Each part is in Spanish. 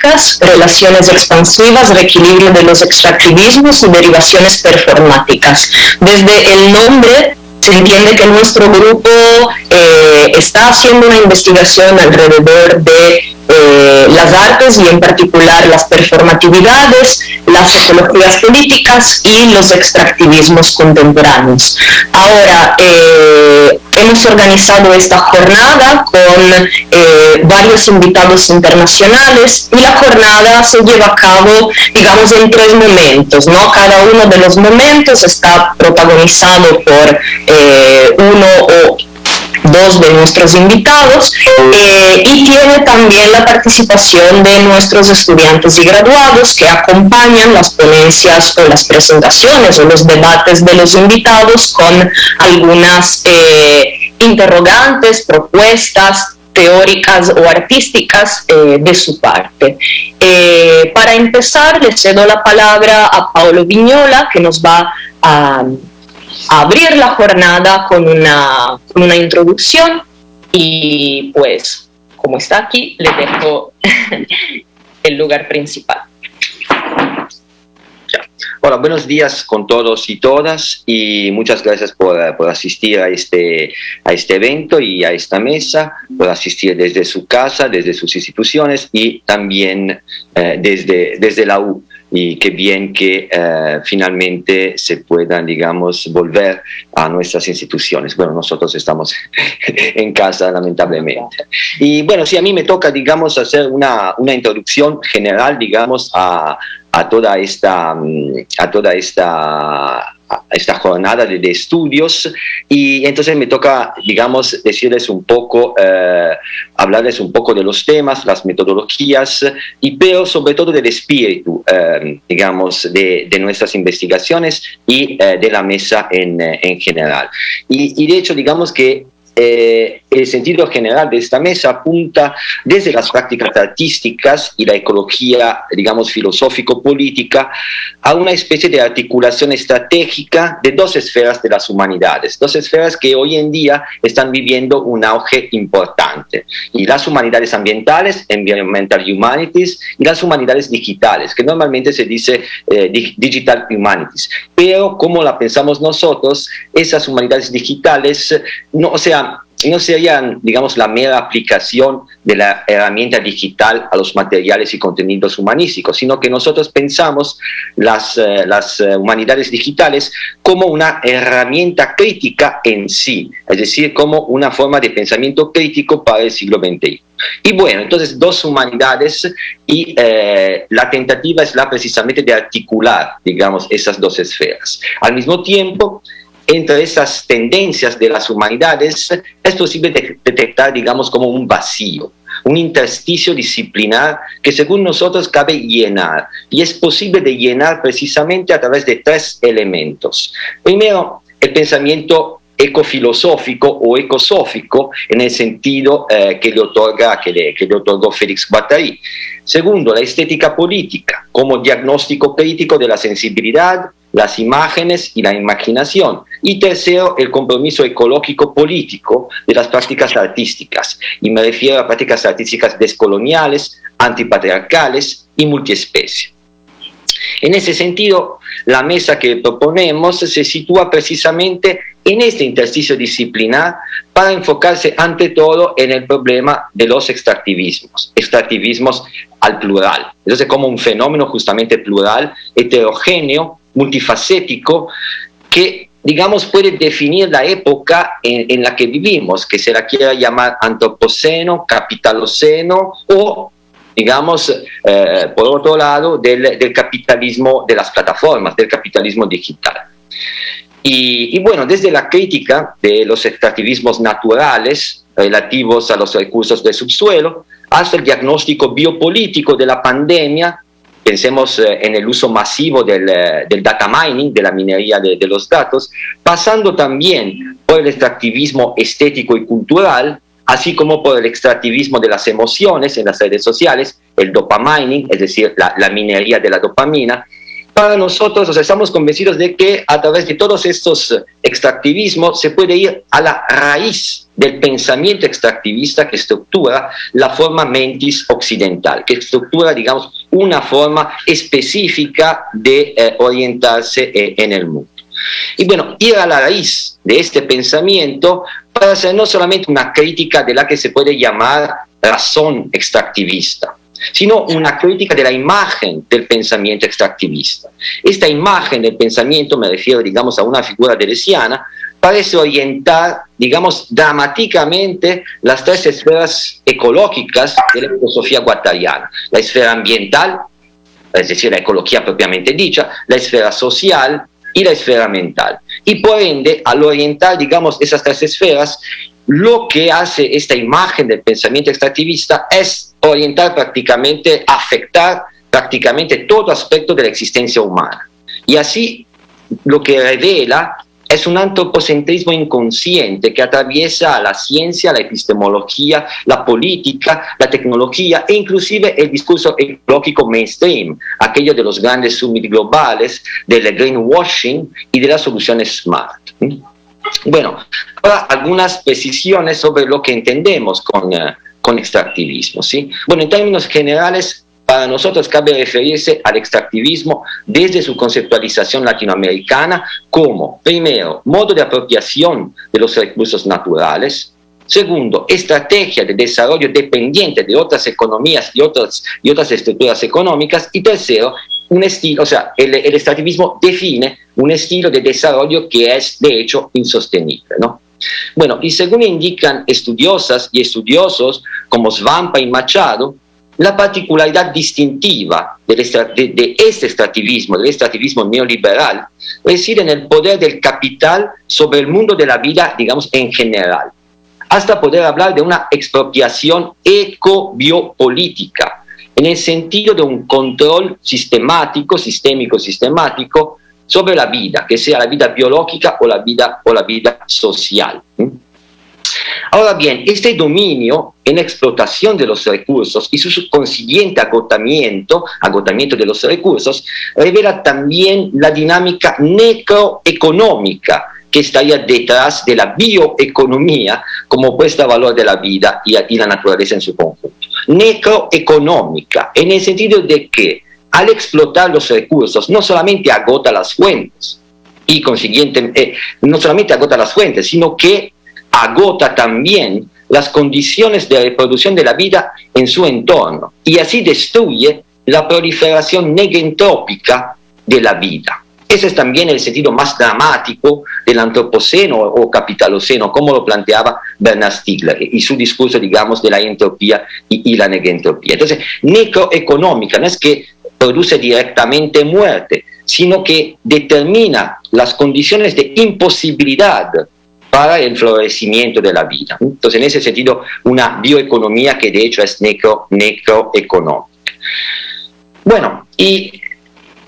políticas, relaciones expansivas, reequilibrio de los extractivismos y derivaciones performáticas. Desde el nombre se entiende que nuestro grupo está haciendo una investigación alrededor de las artes y en particular las performatividades, las sociologías políticas y los extractivismos contemporáneos. Ahora, hemos organizado esta jornada con varios invitados internacionales y la jornada se lleva a cabo, digamos, en 3 momentos, ¿no? Cada uno de los momentos está protagonizado por uno o 2 de nuestros invitados y tiene también la participación de nuestros estudiantes y graduados que acompañan las ponencias o las presentaciones o los debates de los invitados con algunas interrogantes, propuestas teóricas o artísticas de su parte. Para empezar, le cedo la palabra a Paolo Vignola, que nos va a abrir la jornada con una introducción y pues como está aquí le dejo el lugar principal. Hola, buenos días con todos y todas y muchas gracias por asistir a este evento y a esta mesa, por asistir desde su casa, desde sus instituciones y también desde la U. Y qué bien que finalmente se puedan, digamos, volver a nuestras instituciones. Bueno, nosotros estamos en casa, lamentablemente. Y bueno, sí, a mí me toca, digamos, hacer una introducción general, digamos, a toda esta jornada de estudios, y entonces me toca, digamos, decirles un poco, hablarles un poco de los temas, las metodologías, pero sobre todo del espíritu, digamos, de nuestras investigaciones y de la mesa en general. Y de hecho, digamos que el sentido general de esta mesa apunta desde las prácticas artísticas y la ecología, digamos, filosófico-política, a una especie de articulación estratégica de 2 esferas de las humanidades, 2 esferas que hoy en día están viviendo un auge importante, y las humanidades ambientales, environmental humanities, y las humanidades digitales, que normalmente se dice digital humanities, pero como la pensamos nosotros, esas humanidades digitales, no serían, digamos, la mera aplicación de la herramienta digital a los materiales y contenidos humanísticos, sino que nosotros pensamos las humanidades digitales como una herramienta crítica en sí, es decir, como una forma de pensamiento crítico para el siglo XXI. Y bueno, entonces 2 humanidades y la tentativa es precisamente de articular, digamos, esas 2 esferas. Al mismo tiempo, entre esas tendencias de las humanidades es posible detectar, digamos, como un vacío, un intersticio disciplinar que según nosotros cabe llenar, y es posible de llenar precisamente a través de 3 elementos. Primero, el pensamiento ecofilosófico o ecosófico en el sentido que le otorgó Félix Guattari. Segundo, la estética política como diagnóstico crítico de la sensibilidad, las imágenes y la imaginación. Y tercero, el compromiso ecológico político de las prácticas artísticas, y me refiero a prácticas artísticas descoloniales, antipatriarcales y multiespecie. En ese sentido, la mesa que proponemos se sitúa precisamente en este intersticio disciplinar para enfocarse ante todo en el problema de los extractivismos al plural. Entonces, como un fenómeno justamente plural, heterogéneo, multifacético, que, digamos, puede definir la época en la que vivimos, que se la quiera llamar antropoceno, capitaloceno o, digamos, por otro lado, del capitalismo de las plataformas, del capitalismo digital. Y bueno, desde la crítica de los extractivismos naturales relativos a los recursos del subsuelo, hasta el diagnóstico biopolítico de la pandemia, pensemos en el uso masivo del data mining, de la minería de los datos, pasando también por el extractivismo estético y cultural, así como por el extractivismo de las emociones en las redes sociales, el dopamining, es decir, la minería de la dopamina, para nosotros, o sea, estamos convencidos de que a través de todos estos extractivismos se puede ir a la raíz del pensamiento extractivista que estructura la forma mentis occidental, que estructura, digamos, una forma específica de orientarse en el mundo. Y bueno, ir a la raíz de este pensamiento para hacer no solamente una crítica de la que se puede llamar razón extractivista, sino una crítica de la imagen del pensamiento extractivista. Esta imagen del pensamiento, me refiero, digamos, a una figura deleuziana, parece orientar, digamos, dramáticamente las tres esferas ecológicas de la filosofía guattariana: la esfera ambiental, es decir, la ecología propiamente dicha, la esfera social y la esfera mental. Y por ende, al orientar, digamos, esas tres esferas, lo que hace esta imagen del pensamiento extractivista es orientar prácticamente, afectar prácticamente todo aspecto de la existencia humana. Y así lo que revela es un antropocentrismo inconsciente que atraviesa la ciencia, la epistemología, la política, la tecnología e inclusive el discurso ecológico mainstream, aquello de los grandes summits globales, del greenwashing y de las soluciones smart. Bueno, ahora algunas precisiones sobre lo que entendemos con extractivismo, ¿sí? Bueno, en términos generales, para nosotros cabe referirse al extractivismo desde su conceptualización latinoamericana como, primero, modo de apropiación de los recursos naturales; segundo, estrategia de desarrollo dependiente de otras economías y otras estructuras económicas; y tercero, un estilo, o sea, el extractivismo define un estilo de desarrollo que es, de hecho, insostenible, ¿no? Bueno, y según indican estudiosas y estudiosos como Svampa y Machado, la particularidad distintiva de este extractivismo, del extractivismo neoliberal, reside en el poder del capital sobre el mundo de la vida, digamos, en general, hasta poder hablar de una expropiación ecobiopolítica, en el sentido de un control sistemático sobre la vida, que sea la vida biológica o la vida social. Ahora bien, este dominio en explotación de los recursos y su consiguiente agotamiento de los recursos revela también la dinámica necroeconómica que estaría detrás de la bioeconomía como puesta a valor de la vida y la naturaleza en su conjunto. Necroeconómica, en el sentido de que al explotar los recursos no solamente agota las fuentes, y consiguiente, no solamente agota las fuentes, sino que agota también las condiciones de reproducción de la vida en su entorno, y así destruye la proliferación negentrópica de la vida. Ese es también el sentido más dramático del antropoceno o capitaloceno, como lo planteaba Bernard Stiegler y su discurso, digamos, de la entropía y la negentropía. Entonces, necroeconómica no es que produce directamente muerte, sino que determina las condiciones de imposibilidad para el florecimiento de la vida. Entonces, en ese sentido, una bioeconomía que de hecho es necroeconómica. Bueno, y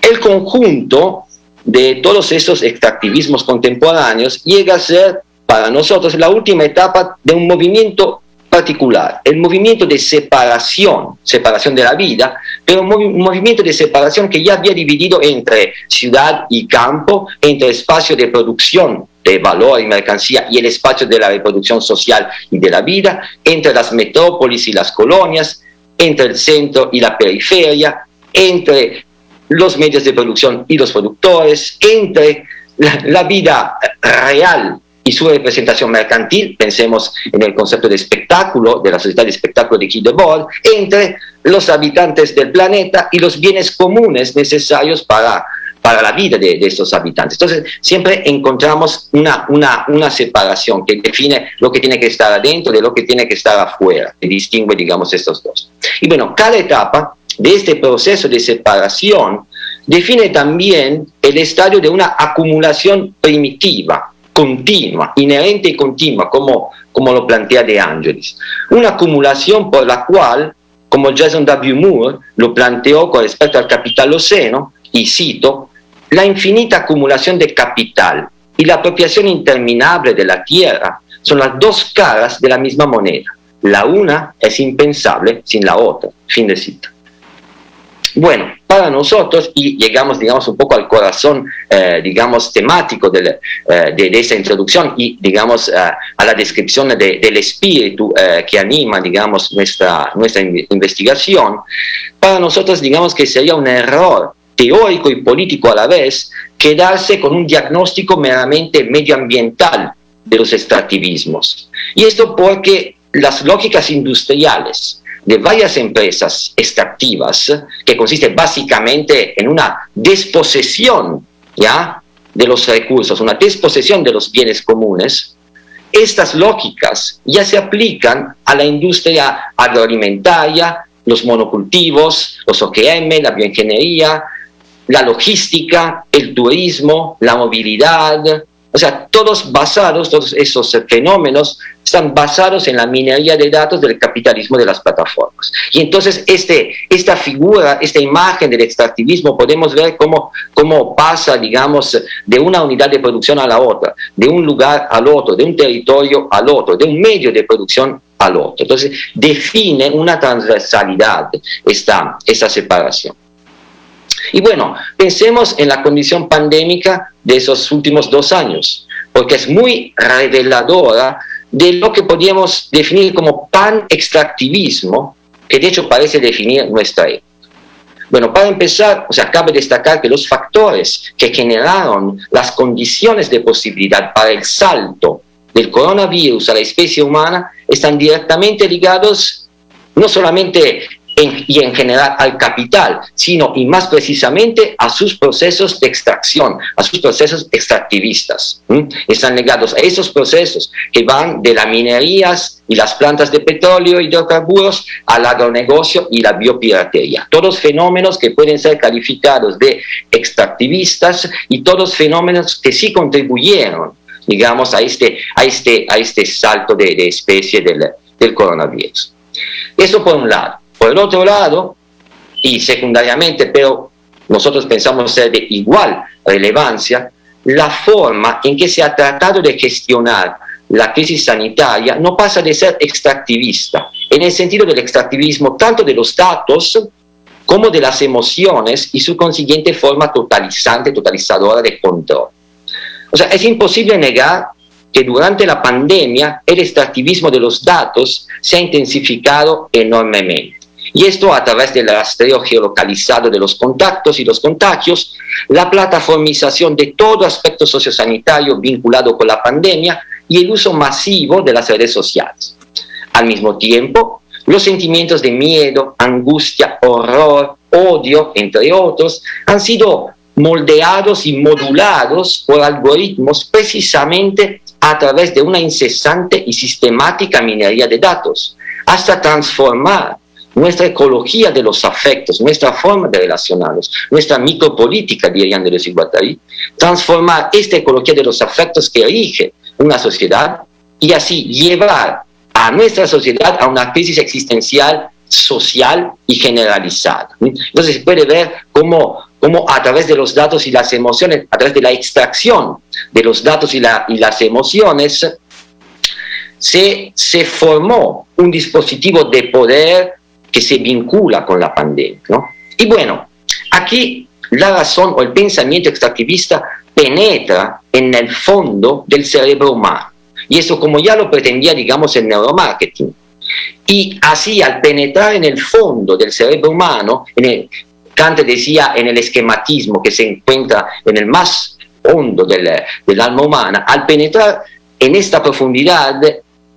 el conjunto de todos estos extractivismos contemporáneos llega a ser para nosotros la última etapa de un movimiento particular, el movimiento de separación de la vida, pero un movimiento de separación que ya había dividido entre ciudad y campo, entre espacio de producción de valor y mercancía y el espacio de la reproducción social y de la vida, entre las metrópolis y las colonias, entre el centro y la periferia, entre los medios de producción y los productores, entre la vida real y su representación mercantil, pensemos en el concepto de espectáculo, de la sociedad de espectáculo de Guy Debord, entre los habitantes del planeta y los bienes comunes necesarios para la vida de estos habitantes. Entonces, siempre encontramos una separación que define lo que tiene que estar adentro de lo que tiene que estar afuera, que distingue, digamos, estos dos. Y bueno, cada etapa de este proceso de separación define también el estadio de una acumulación primitiva, continua, inherente y continua, como lo plantea De Angelis. Una acumulación por la cual, como Jason W. Moore lo planteó con respecto al capitaloceno, y cito, la infinita acumulación de capital y la apropiación interminable de la tierra son las dos caras de la misma moneda. La una es impensable sin la otra. Fin de cita. Bueno, para nosotros, y llegamos, digamos, un poco al corazón, digamos, temático de esta introducción y, digamos, a la descripción del espíritu que anima, digamos, nuestra investigación, para nosotros, digamos, que sería un error teórico y político a la vez quedarse con un diagnóstico meramente medioambiental de los extractivismos. Y esto porque las lógicas industriales de varias empresas extractivas, que consiste básicamente en una desposesión, ¿ya?, de los recursos, una desposesión de los bienes comunes, estas lógicas ya se aplican a la industria agroalimentaria, los monocultivos, los OGM, la bioingeniería, la logística, el turismo, la movilidad. O sea, todos esos fenómenos están basados en la minería de datos del capitalismo de las plataformas. Y entonces esta figura, esta imagen del extractivismo, podemos ver cómo pasa, digamos, de una unidad de producción a la otra, de un lugar al otro, de un territorio al otro, de un medio de producción al otro. Entonces, define una transversalidad esta separación. Y bueno, pensemos en la condición pandémica de esos últimos 2 años, porque es muy reveladora de lo que podríamos definir como pan-extractivismo, que de hecho parece definir nuestra época. Bueno, para empezar, cabe destacar que los factores que generaron las condiciones de posibilidad para el salto del coronavirus a la especie humana están directamente ligados no solamente y en general al capital, sino y más precisamente a sus procesos de extracción, a sus procesos extractivistas. Están ligados a esos procesos que van de las minerías y las plantas de petróleo y hidrocarburos al agronegocio y la biopiratería. Todos fenómenos que pueden ser calificados de extractivistas y todos fenómenos que sí contribuyeron, digamos, a este salto de especie del coronavirus. Eso por un lado. Por el otro lado, y secundariamente, pero nosotros pensamos ser de igual relevancia, la forma en que se ha tratado de gestionar la crisis sanitaria no pasa de ser extractivista, en el sentido del extractivismo tanto de los datos como de las emociones y su consiguiente forma totalizadora de control. O sea, es imposible negar que durante la pandemia el extractivismo de los datos se ha intensificado enormemente. Y esto a través del rastreo geolocalizado de los contactos y los contagios, la plataformización de todo aspecto sociosanitario vinculado con la pandemia y el uso masivo de las redes sociales. Al mismo tiempo, los sentimientos de miedo, angustia, horror, odio, entre otros, han sido moldeados y modulados por algoritmos precisamente a través de una incesante y sistemática minería de datos, hasta transformar nuestra ecología de los afectos, nuestra forma de relacionarnos, nuestra micropolítica, dirían de los Iguatari, transformar esta ecología de los afectos que rige una sociedad y así llevar a nuestra sociedad a una crisis existencial, social y generalizada. Entonces se puede ver cómo a través de los datos y las emociones, a través de la extracción de los datos y las emociones, se formó un dispositivo de poder que se vincula con la pandemia, ¿no? Y bueno, aquí la razón o el pensamiento extractivista penetra en el fondo del cerebro humano. Y eso como ya lo pretendía, digamos, el neuromarketing. Y así, al penetrar en el fondo del cerebro humano, Kant decía en el esquematismo que se encuentra en el más hondo del alma humana, al penetrar en esta profundidad,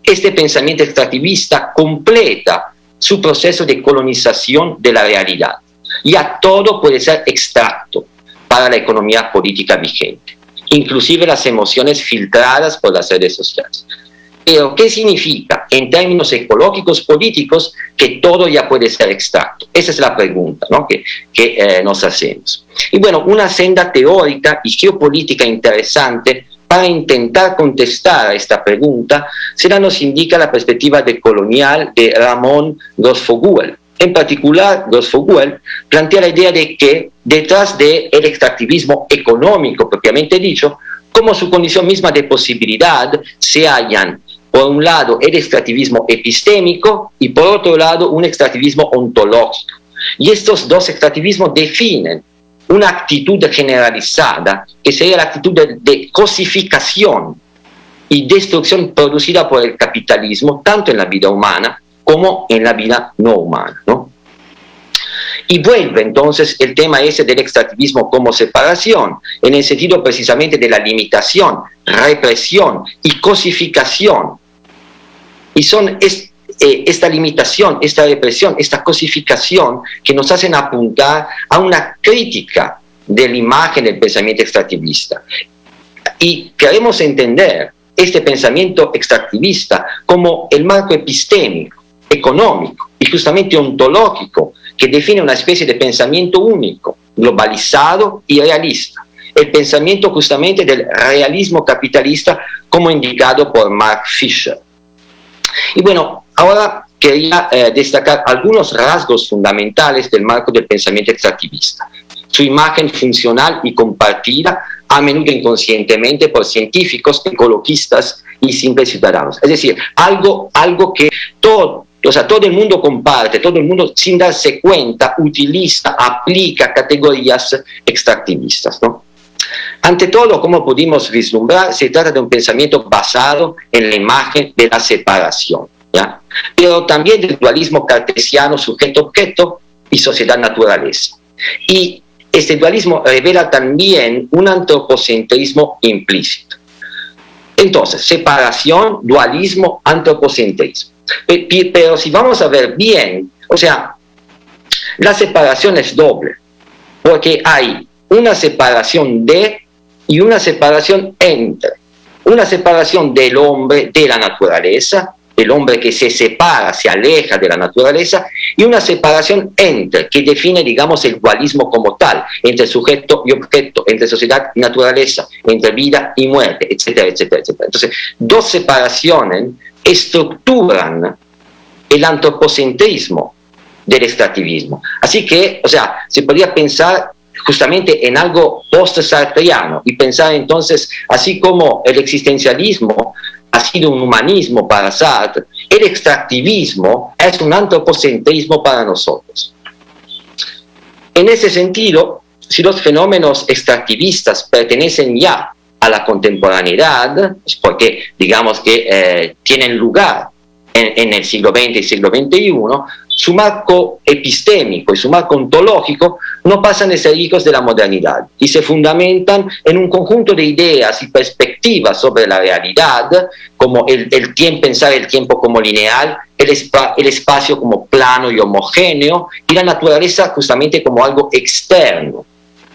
este pensamiento extractivista completa su proceso de colonización de la realidad. Ya todo puede ser extracto para la economía política vigente, inclusive las emociones filtradas por las redes sociales. Pero, ¿qué significa en términos ecológicos políticos que todo ya puede ser extracto? Esa es la pregunta, ¿no?, que nos hacemos. Y bueno, una senda teórica y geopolítica interesante para intentar contestar a esta pregunta nos indica la perspectiva decolonial de Ramón Gross-Fogel. En particular, Gross-Fogel plantea la idea de que detrás del extractivismo económico propiamente dicho, como su condición misma de posibilidad, se hallan, por un lado, el extractivismo epistémico y por otro lado, un extractivismo ontológico. Y estos dos extractivismos definen una actitud generalizada, que sería la actitud de cosificación y destrucción producida por el capitalismo, tanto en la vida humana como en la vida no humana, ¿no? Y vuelve entonces el tema ese del extractivismo como separación, en el sentido precisamente de la limitación, represión y cosificación. Y son esta limitación, esta represión, esta cosificación que nos hacen apuntar a una crítica de la imagen del pensamiento extractivista. Y queremos entender este pensamiento extractivista como el marco epistémico, económico y justamente ontológico que define una especie de pensamiento único, globalizado y realista. El pensamiento justamente del realismo capitalista como indicado por Mark Fisher. Y bueno, ahora quería destacar algunos rasgos fundamentales del marco del pensamiento extractivista. Su imagen funcional y compartida, a menudo inconscientemente por científicos, ecologistas y simples ciudadanos. Es decir, algo que todo el mundo comparte, todo el mundo sin darse cuenta utiliza, aplica categorías extractivistas, ¿no? Ante todo, como pudimos vislumbrar, se trata de un pensamiento basado en la imagen de la separación, ¿ya? Pero también del dualismo cartesiano sujeto-objeto y sociedad-naturaleza. Y este dualismo revela también un antropocentrismo implícito. Entonces, separación, dualismo, antropocentrismo. Pero si vamos a ver bien, o sea, la separación es doble, porque hay una separación de y una separación entre. Una separación del hombre de la naturaleza, el hombre que se separa, se aleja de la naturaleza, y una separación entre, que define, digamos, el dualismo como tal, entre sujeto y objeto, entre sociedad y naturaleza, entre vida y muerte, etcétera, etcétera, etcétera. Entonces, dos separaciones estructuran el antropocentrismo del extractivismo. Así que, o sea, se podría pensar justamente en algo post-sartreano y pensar entonces, así como el existencialismo ha sido un humanismo para Sartre, el extractivismo es un antropocentrismo para nosotros. En ese sentido, si los fenómenos extractivistas pertenecen ya a la contemporaneidad, es porque digamos que tienen lugar en el siglo XX y siglo XXI, su marco epistémico y su marco ontológico no pasan de ser hijos de la modernidad y se fundamentan en un conjunto de ideas y perspectivas sobre la realidad, como pensar el tiempo como lineal, el espacio como plano y homogéneo, y la naturaleza justamente como algo externo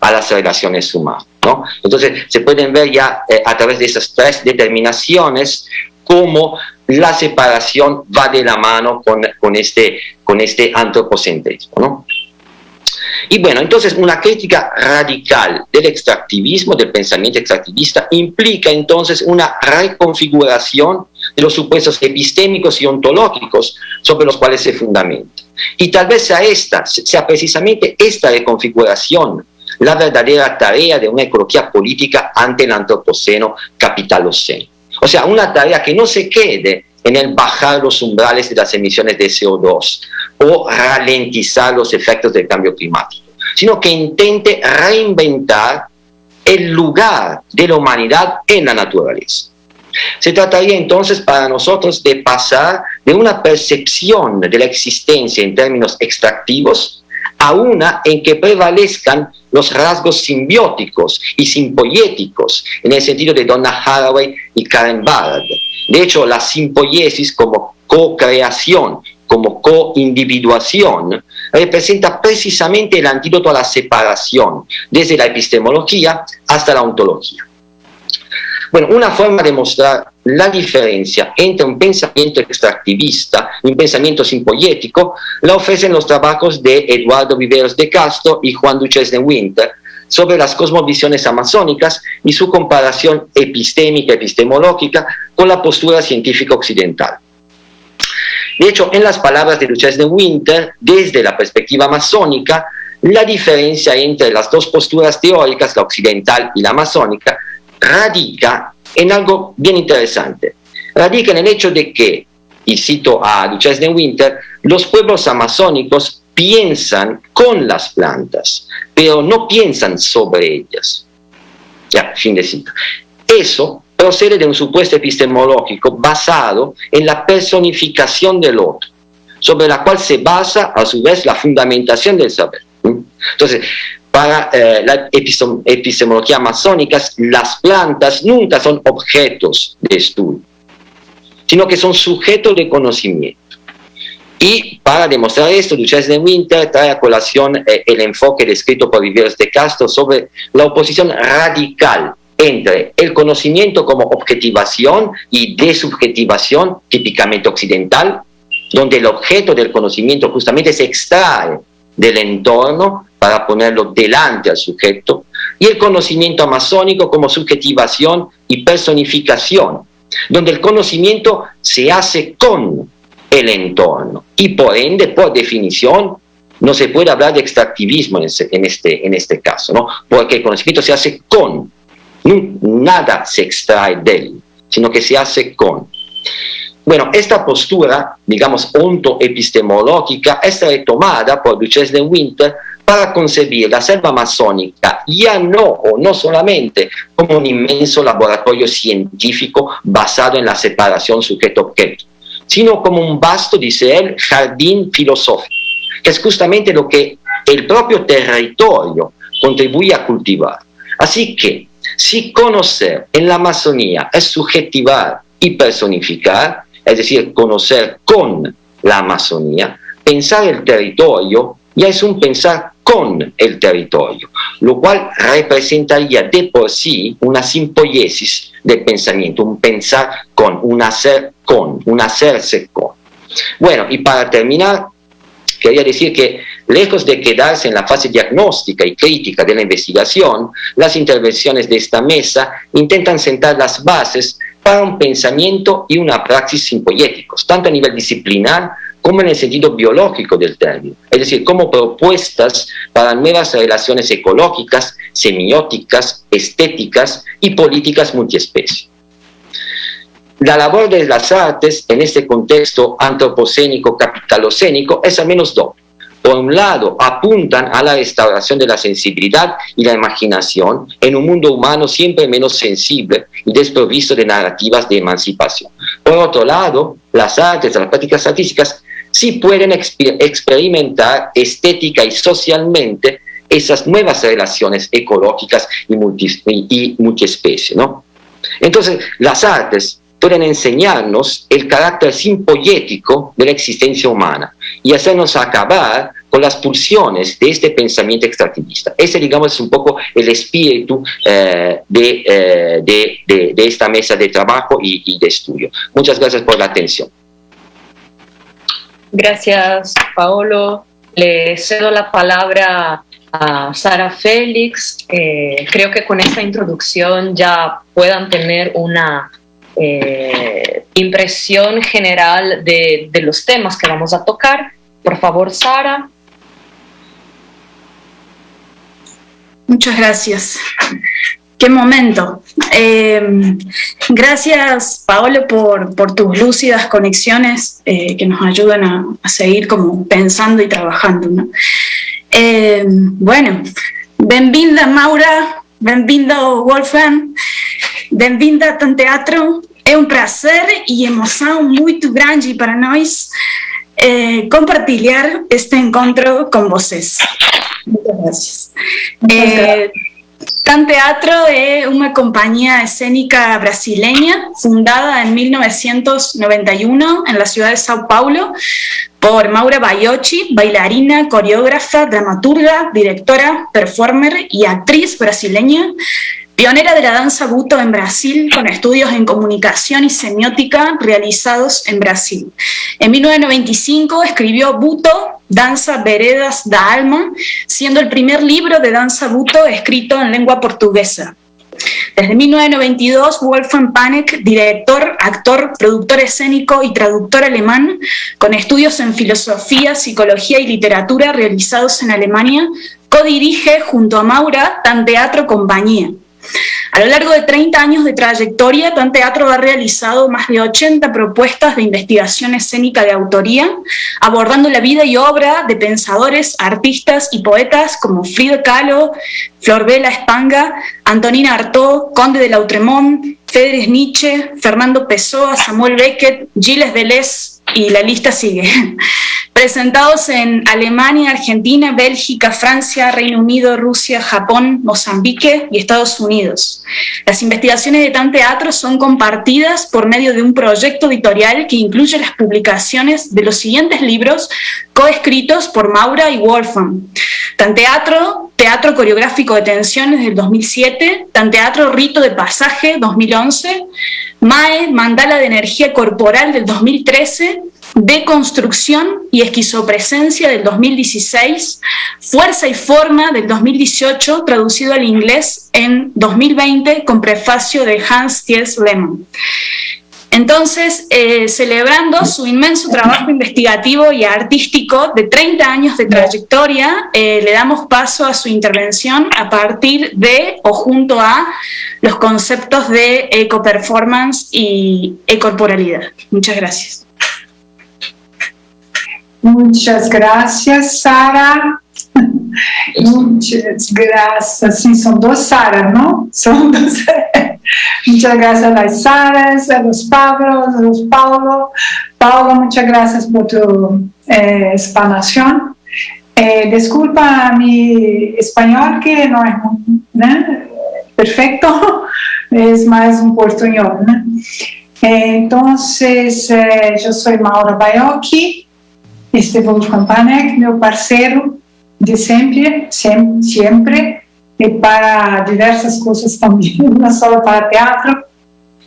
a las relaciones humanas, ¿no? Entonces se pueden ver ya a través de esas tres determinaciones cómo la separación va de la mano con este antropocentrismo, ¿no? Y bueno, entonces una crítica radical del extractivismo, del pensamiento extractivista, implica entonces una reconfiguración de los supuestos epistémicos y ontológicos sobre los cuales se fundamenta. Y tal vez sea precisamente esta reconfiguración la verdadera tarea de una ecología política ante el antropoceno capitaloceno. O sea, una tarea que no se quede en el bajar los umbrales de las emisiones de CO2 o ralentizar los efectos del cambio climático, sino que intente reinventar el lugar de la humanidad en la naturaleza. Se trataría entonces para nosotros de pasar de una percepción de la existencia en términos extractivos a una en que prevalezcan los rasgos simbióticos y simpoiéticos, en el sentido de Donna Haraway y Karen Barad. De hecho, la simpoiesis como co-creación, como co-individuación, representa precisamente el antídoto a la separación, desde la epistemología hasta la ontología. Bueno, una forma de mostrar la diferencia entre un pensamiento extractivista y un pensamiento simpoiético la ofrecen los trabajos de Eduardo Viveros de Castro y Juan Duchesne Winter sobre las cosmovisiones amazónicas y su comparación epistémica, epistemológica con la postura científica occidental. De hecho, en las palabras de Duchesne Winter, desde la perspectiva amazónica, la diferencia entre las dos posturas teóricas, la occidental y la amazónica, radica en algo bien interesante. Radica en el hecho de que, y cito a Duchesne Winter, los pueblos amazónicos piensan con las plantas, pero no piensan sobre ellas. Ya, fin de cita. Eso procede de un supuesto epistemológico basado en la personificación del otro, sobre la cual se basa a su vez la fundamentación del saber. Entonces, para la epistemología masónica, las plantas nunca son objetos de estudio, sino que son sujetos de conocimiento. Y para demostrar esto, Duchesne de Winter trae a colación el enfoque descrito por Viveros de Castro sobre la oposición radical entre el conocimiento como objetivación y desubjetivación típicamente occidental, donde el objeto del conocimiento justamente se extrae del entorno para ponerlo delante al sujeto, y el conocimiento masónico como subjetivación y personificación, donde el conocimiento se hace con el entorno y por ende, por definición, no se puede hablar de extractivismo en este caso, ¿no? Porque el conocimiento se hace con, nada se extrae de él, sino que se hace con. Bueno, esta postura, digamos, ontoepistemológica es retomada por Duchesne de Winter para concebir la selva masónica ya no solamente como un inmenso laboratorio científico basado en la separación sujeto-objeto, sino como un vasto, dice él, jardín filosófico, que es justamente lo que el propio territorio contribuye a cultivar. Así que, si conocer en la masonía es subjetivar y personificar, es decir, conocer con la masonía, pensar el territorio ya es un pensar con el territorio, lo cual representaría de por sí una simpoiesis del pensamiento, un pensar con, un hacer con, un hacerse con. Bueno, y para terminar, quería decir que lejos de quedarse en la fase diagnóstica y crítica de la investigación, las intervenciones de esta mesa intentan sentar las bases para un pensamiento y una praxis simpoyéticos, tanto a nivel disciplinar como en el sentido biológico del término, es decir, como propuestas para nuevas relaciones ecológicas, semióticas, estéticas y políticas multiespecie. La labor de las artes en este contexto antropocénico, capitalocénico, es al menos doble. Por un lado, apuntan a la restauración de la sensibilidad y la imaginación en un mundo humano siempre menos sensible y desprovisto de narrativas de emancipación. Por otro lado, las artes, las prácticas artísticas, sí pueden experimentar estética y socialmente esas nuevas relaciones ecológicas y multiespecie, ¿no? Entonces, las artes pueden enseñarnos el carácter simpoyético de la existencia humana y hacernos acabar con las pulsiones de este pensamiento extractivista. Ese, digamos, es un poco el espíritu de esta mesa de trabajo y de estudio. Muchas gracias por la atención. Gracias, Paolo. Le cedo la palabra a Sara Félix. Creo que con esta introducción ya puedan tener una impresión general de los temas que vamos a tocar. Por favor, Sara. Muchas gracias. Qué momento. Gracias, Paolo, por tus lúcidas conexiones que nos ayudan a seguir como pensando y trabajando, ¿no? Bueno, benvinda Maura, benvindo Wolfgang, bem-vinda a Tan Teatro. É um prazer e emoção muito grande para nós compartilhar este encontro com vocês. Muchas gracias. Tan Teatro es una compañía escénica brasileña fundada en 1991 en la ciudad de Sao Paulo por Maura Baiocchi, bailarina, coreógrafa, dramaturga, directora, performer y actriz brasileña, pionera de la danza buto en Brasil, con estudios en comunicación y semiótica realizados en Brasil. En 1995 escribió Buto, Danza Veredas da Alma, siendo el primer libro de danza buto escrito en lengua portuguesa. Desde 1992, Wolfgang Panek, director, actor, productor escénico y traductor alemán, con estudios en filosofía, psicología y literatura realizados en Alemania, codirige junto a Maura Tan Teatro Compañía. A lo largo de 30 años de trayectoria, Tanteatro ha realizado más de 80 propuestas de investigación escénica de autoría, abordando la vida y obra de pensadores, artistas y poetas como Frida Kahlo, Flor Bela Espanga, Antonina Artaud, Conde de Lautremont, Friedrich Nietzsche, Fernando Pessoa, Samuel Beckett, Gilles Deleuze, y la lista sigue. Presentados en Alemania, Argentina, Bélgica, Francia, Reino Unido, Rusia, Japón, Mozambique y Estados Unidos. Las investigaciones de Tanteatro son compartidas por medio de un proyecto editorial que incluye las publicaciones de los siguientes libros coescritos por Maura y Wolfgang: Tanteatro, Teatro Coreográfico de Tensiones del 2007, Tanteatro Rito de Pasaje 2011, MAE, Mandala de Energía Corporal del 2013, Deconstrucción y Esquizopresencia del 2016, Fuerza y Forma del 2018, traducido al inglés en 2020 con prefacio de Hans Thies Lehmann. Entonces, celebrando su inmenso trabajo investigativo y artístico de 30 años de trayectoria, le damos paso a su intervención a partir de o junto a los conceptos de ecoperformance y ecorporalidad. Muchas gracias. Muchas gracias, Sara. Muchas gracias. Sí, son dos Saras, ¿no? Son dos. Muchas gracias a las Saras, a los Pablos, a los Paulo. Paulo, muchas gracias por tu explanación. Disculpa mi español, que no es perfecto, es más un portuñol, ¿no? Entonces, yo soy Maura Baiocchi. Wolfgang Panek, meu parceiro de siempre, y para diversas cosas también, no solo para teatro,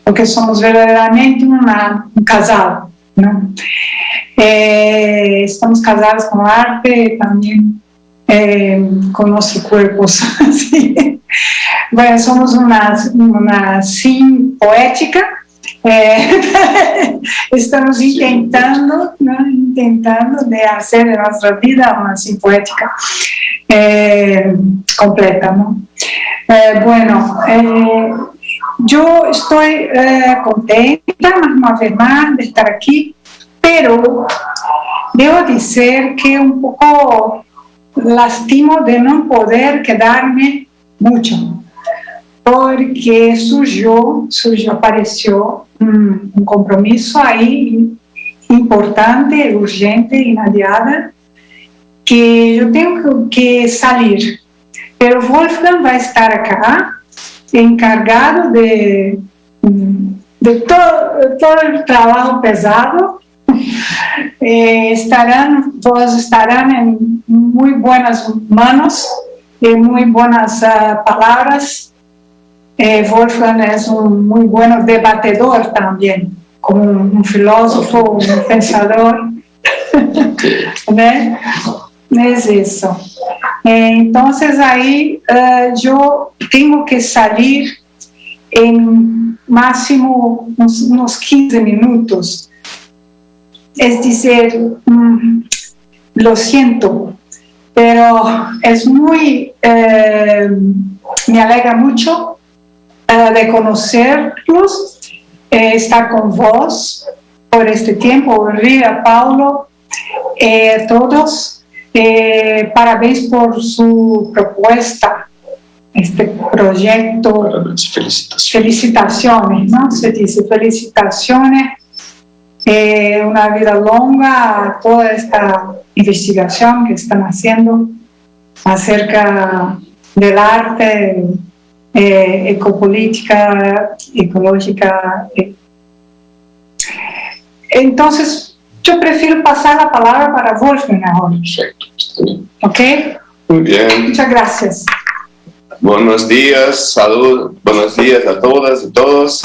porque somos verdaderamente un casal, ¿no? Estamos casados con arte, también con nuestros cuerpos. ¿Sí? Bueno, somos una sim poética. Estamos intentando de hacer de nuestra vida una sim poética completa, ¿no? Yo estoy contenta una vez más de estar aquí, pero debo decir que un poco lastimo de no poder quedarme mucho, porque apareció un compromiso ahí importante, urgente, inadiada, que yo tengo que salir. Pero Wolfgang va a estar acá, encargado de todo el trabajo pesado. Todos estarán en muy buenas manos, en muy buenas palabras. Wolfgang es un muy buen debatedor también, como un filósofo, un pensador. ¿Ves? Es eso. Entonces ahí yo tengo que salir en máximo unos 15 minutos. Es decir, lo siento, pero es muy, me alegra mucho de conocerlos, estar con vos por este tiempo, Rita, Paulo, todos. Parabéns por su propuesta, este proyecto. Felicitaciones, ¿no? Se dice felicitaciones. Una vida longa a toda esta investigación que están haciendo acerca del arte, ecopolítica, ecológica. Entonces, yo prefiero pasar la palabra para Wolfgang ahora. Perfecto, está bien. ¿Ok? Muy bien. Muchas gracias. Buenos días, salud, buenos días a todas y todos.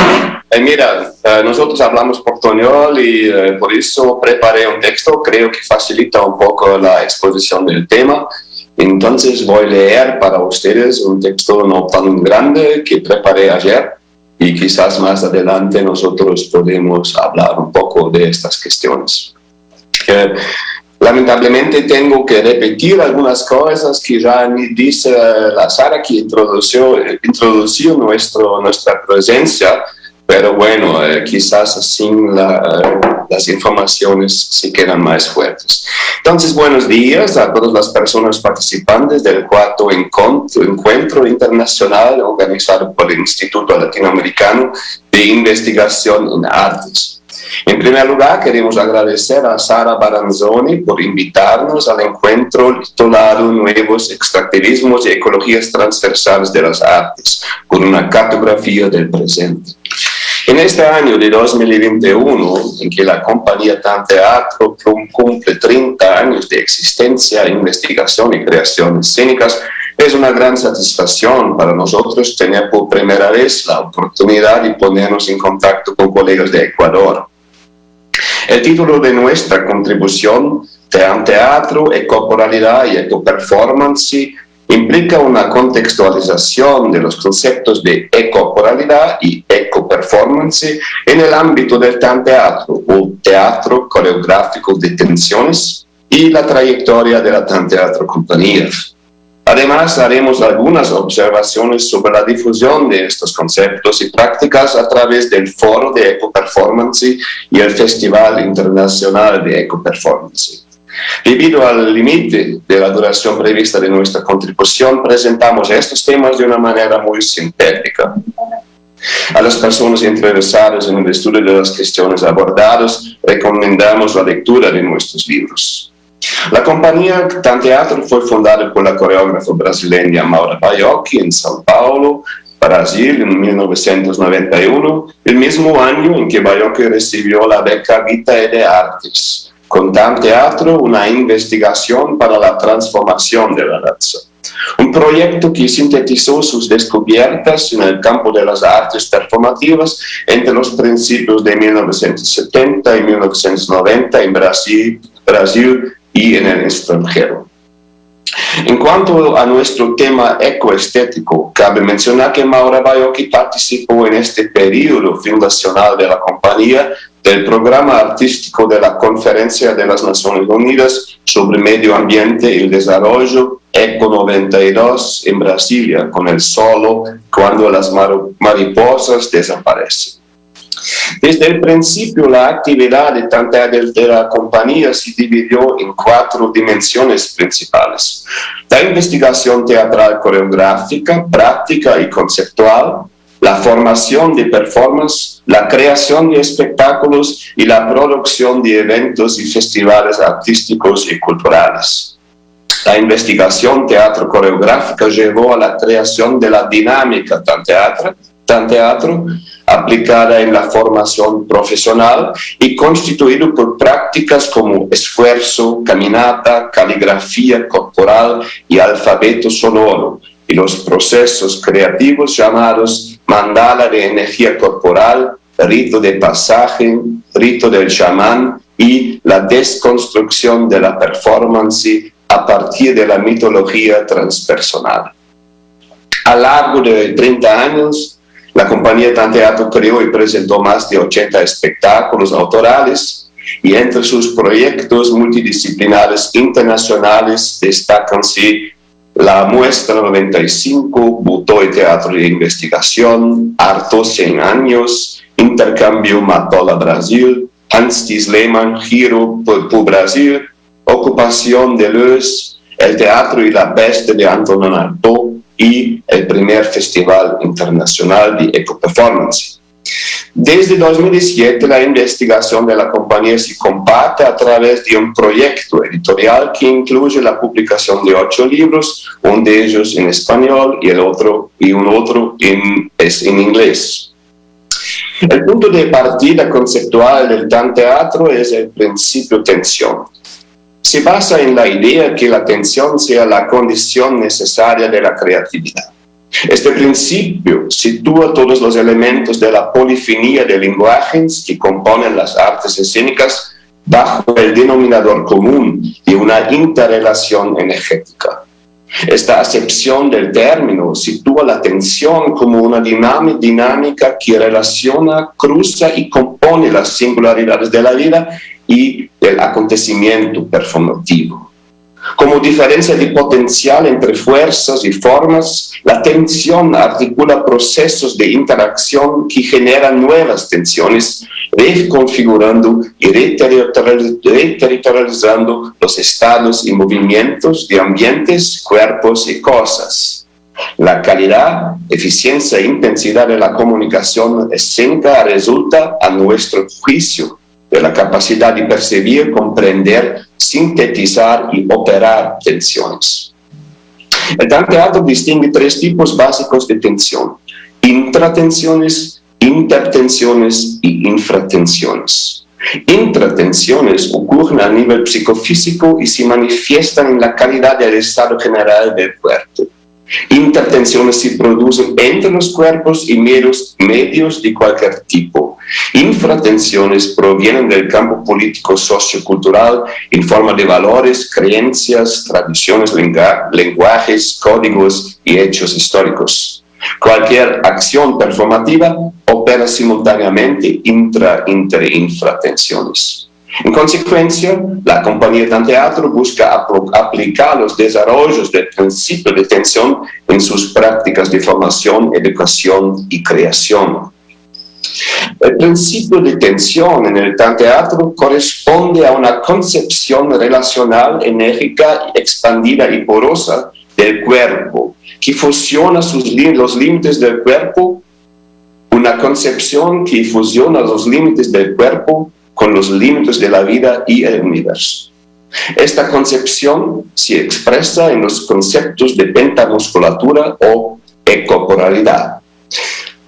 Mira, nosotros hablamos portuñol y por eso preparé un texto, creo que facilita un poco la exposición del tema. Entonces voy a leer para ustedes un texto no tan grande que preparé ayer y quizás más adelante nosotros podemos hablar un poco de estas cuestiones. Lamentablemente tengo que repetir algunas cosas que ya dice la Sara, que introdució nuestra presencia, pero bueno, quizás así las informaciones se quedan más fuertes. Entonces, buenos días a todas las personas participantes del cuarto encuentro internacional organizado por el Instituto Latinoamericano de Investigación en Artes. En primer lugar, queremos agradecer a Sara Baranzoni por invitarnos al encuentro titulado Nuevos extractivismos y ecologías transversales de las artes, con una cartografía del presente. En este año de 2021, en que la compañía Tanteatro cumple 30 años de existencia, investigación y creación escénicas, es una gran satisfacción para nosotros tener por primera vez la oportunidad de ponernos en contacto con colegas de Ecuador. El título de nuestra contribución, Teatro, Ecoporalidad y Ecoperformance, implica una contextualización de los conceptos de ecoporalidad y ecoperformance en el ámbito del Tanteatro, o teatro coreográfico de tensiones, y la trayectoria de la Tanteatro Compañía. Además, haremos algunas observaciones sobre la difusión de estos conceptos y prácticas a través del Foro de Ecoperformance y el Festival Internacional de Ecoperformance. Debido al límite de la duración prevista de nuestra contribución, presentamos estos temas de una manera muy sintética. A las personas interesadas en el estudio de las cuestiones abordadas, recomendamos la lectura de nuestros libros. La compañía Tanteatro fue fundada por la coreógrafa brasileña Maura Baiocchi en São Paulo, Brasil, en 1991, el mismo año en que Baiocchi recibió la beca Vitae de Artes, con Tanteatro, una investigación para la transformación de la danza. Un proyecto que sintetizó sus descubiertas en el campo de las artes performativas entre los principios de 1970 y 1990 en Brasil y en el extranjero. En cuanto a nuestro tema ecoestético, cabe mencionar que Maura Baiocchi participó en este periodo fundacional de la compañía del programa artístico de la Conferencia de las Naciones Unidas sobre Medio Ambiente y el Desarrollo, ECO 92, en Brasilia, con el solo Cuando las mariposas desaparecen. Desde el principio, la actividad de la compañía se dividió en 4 dimensiones principales: la investigación teatral coreográfica, práctica y conceptual, la formación de performance, la creación de espectáculos y la producción de eventos y festivales artísticos y culturales. La investigación teatro coreográfica llevó a la creación de la dinámica Tanteatro, aplicada en la formación profesional y constituido por prácticas como esfuerzo, caminata, caligrafía corporal y alfabeto sonoro, y los procesos creativos llamados mandala de energía corporal, rito de pasaje, rito del chamán y la desconstrucción de la performance a partir de la mitología transpersonal. A lo largo de 30 años, la compañía Tanteatro creó y presentó más de 80 espectáculos autorales, y entre sus proyectos multidisciplinares internacionales destacan-se la Muestra 95, Butoy Teatro de Investigación, Arto 100 años, Intercambio Matola Brasil, Hans Lehmann, Giro por Brasil, Ocupación de Luz, El Teatro y la Peste de Antonin Artaud y el primer Festival Internacional de Ecoperformance. Desde 2017, la investigación de la compañía se comparte a través de un proyecto editorial que incluye la publicación de 8 libros, uno de ellos en español y un otro en inglés. El punto de partida conceptual del Tanteatro es el principio tensión. Se basa en la idea que la tensión sea la condición necesaria de la creatividad. Este principio sitúa todos los elementos de la polifonía de lenguajes que componen las artes escénicas bajo el denominador común de una interrelación energética. Esta acepción del término sitúa la tensión como una dinámica que relaciona, cruza y compone las singularidades de la vida y del acontecimiento performativo. Como diferencia de potencial entre fuerzas y formas, la tensión articula procesos de interacción que generan nuevas tensiones, reconfigurando y reterritorializando los estados y movimientos de ambientes, cuerpos y cosas. La calidad, eficiencia e intensidad de la comunicación escénica resulta, a nuestro juicio, de la capacidad de percibir, comprender, sintetizar y operar tensiones. El teatro distingue tres tipos básicos de tensión: intratensiones, intertensiones y infratensiones. Intratensiones ocurren a nivel psicofísico y se manifiestan en la calidad del estado general del cuerpo. Intertensiones se producen entre los cuerpos y medios de cualquier tipo. Infratensiones provienen del campo político sociocultural en forma de valores, creencias, tradiciones, lenguajes, códigos y hechos históricos. Cualquier acción performativa opera simultáneamente intra e infratensiones. En consecuencia, la compañía de teatro busca aplicar los desarrollos del principio de tensión en sus prácticas de formación, educación y creación. El principio de tensión en el teatro corresponde a una concepción relacional, enérgica, expandida y porosa del cuerpo, que fusiona los límites del cuerpo, una concepción que fusiona los límites del cuerpo con los límites de la vida y el universo. Esta concepción se expresa en los conceptos de pentamusculatura o ecorporalidad.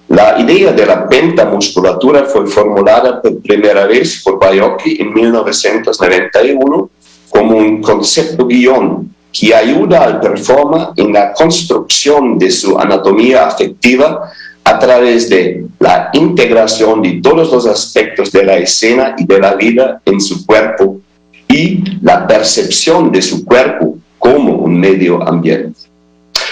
La idea de la pentamusculatura fue formulada por primera vez por Baiocchi en 1991 como un concepto guión que ayuda al performer en la construcción de su anatomía afectiva a través de la integración de todos los aspectos de la escena y de la vida en su cuerpo y la percepción de su cuerpo como un medio ambiente.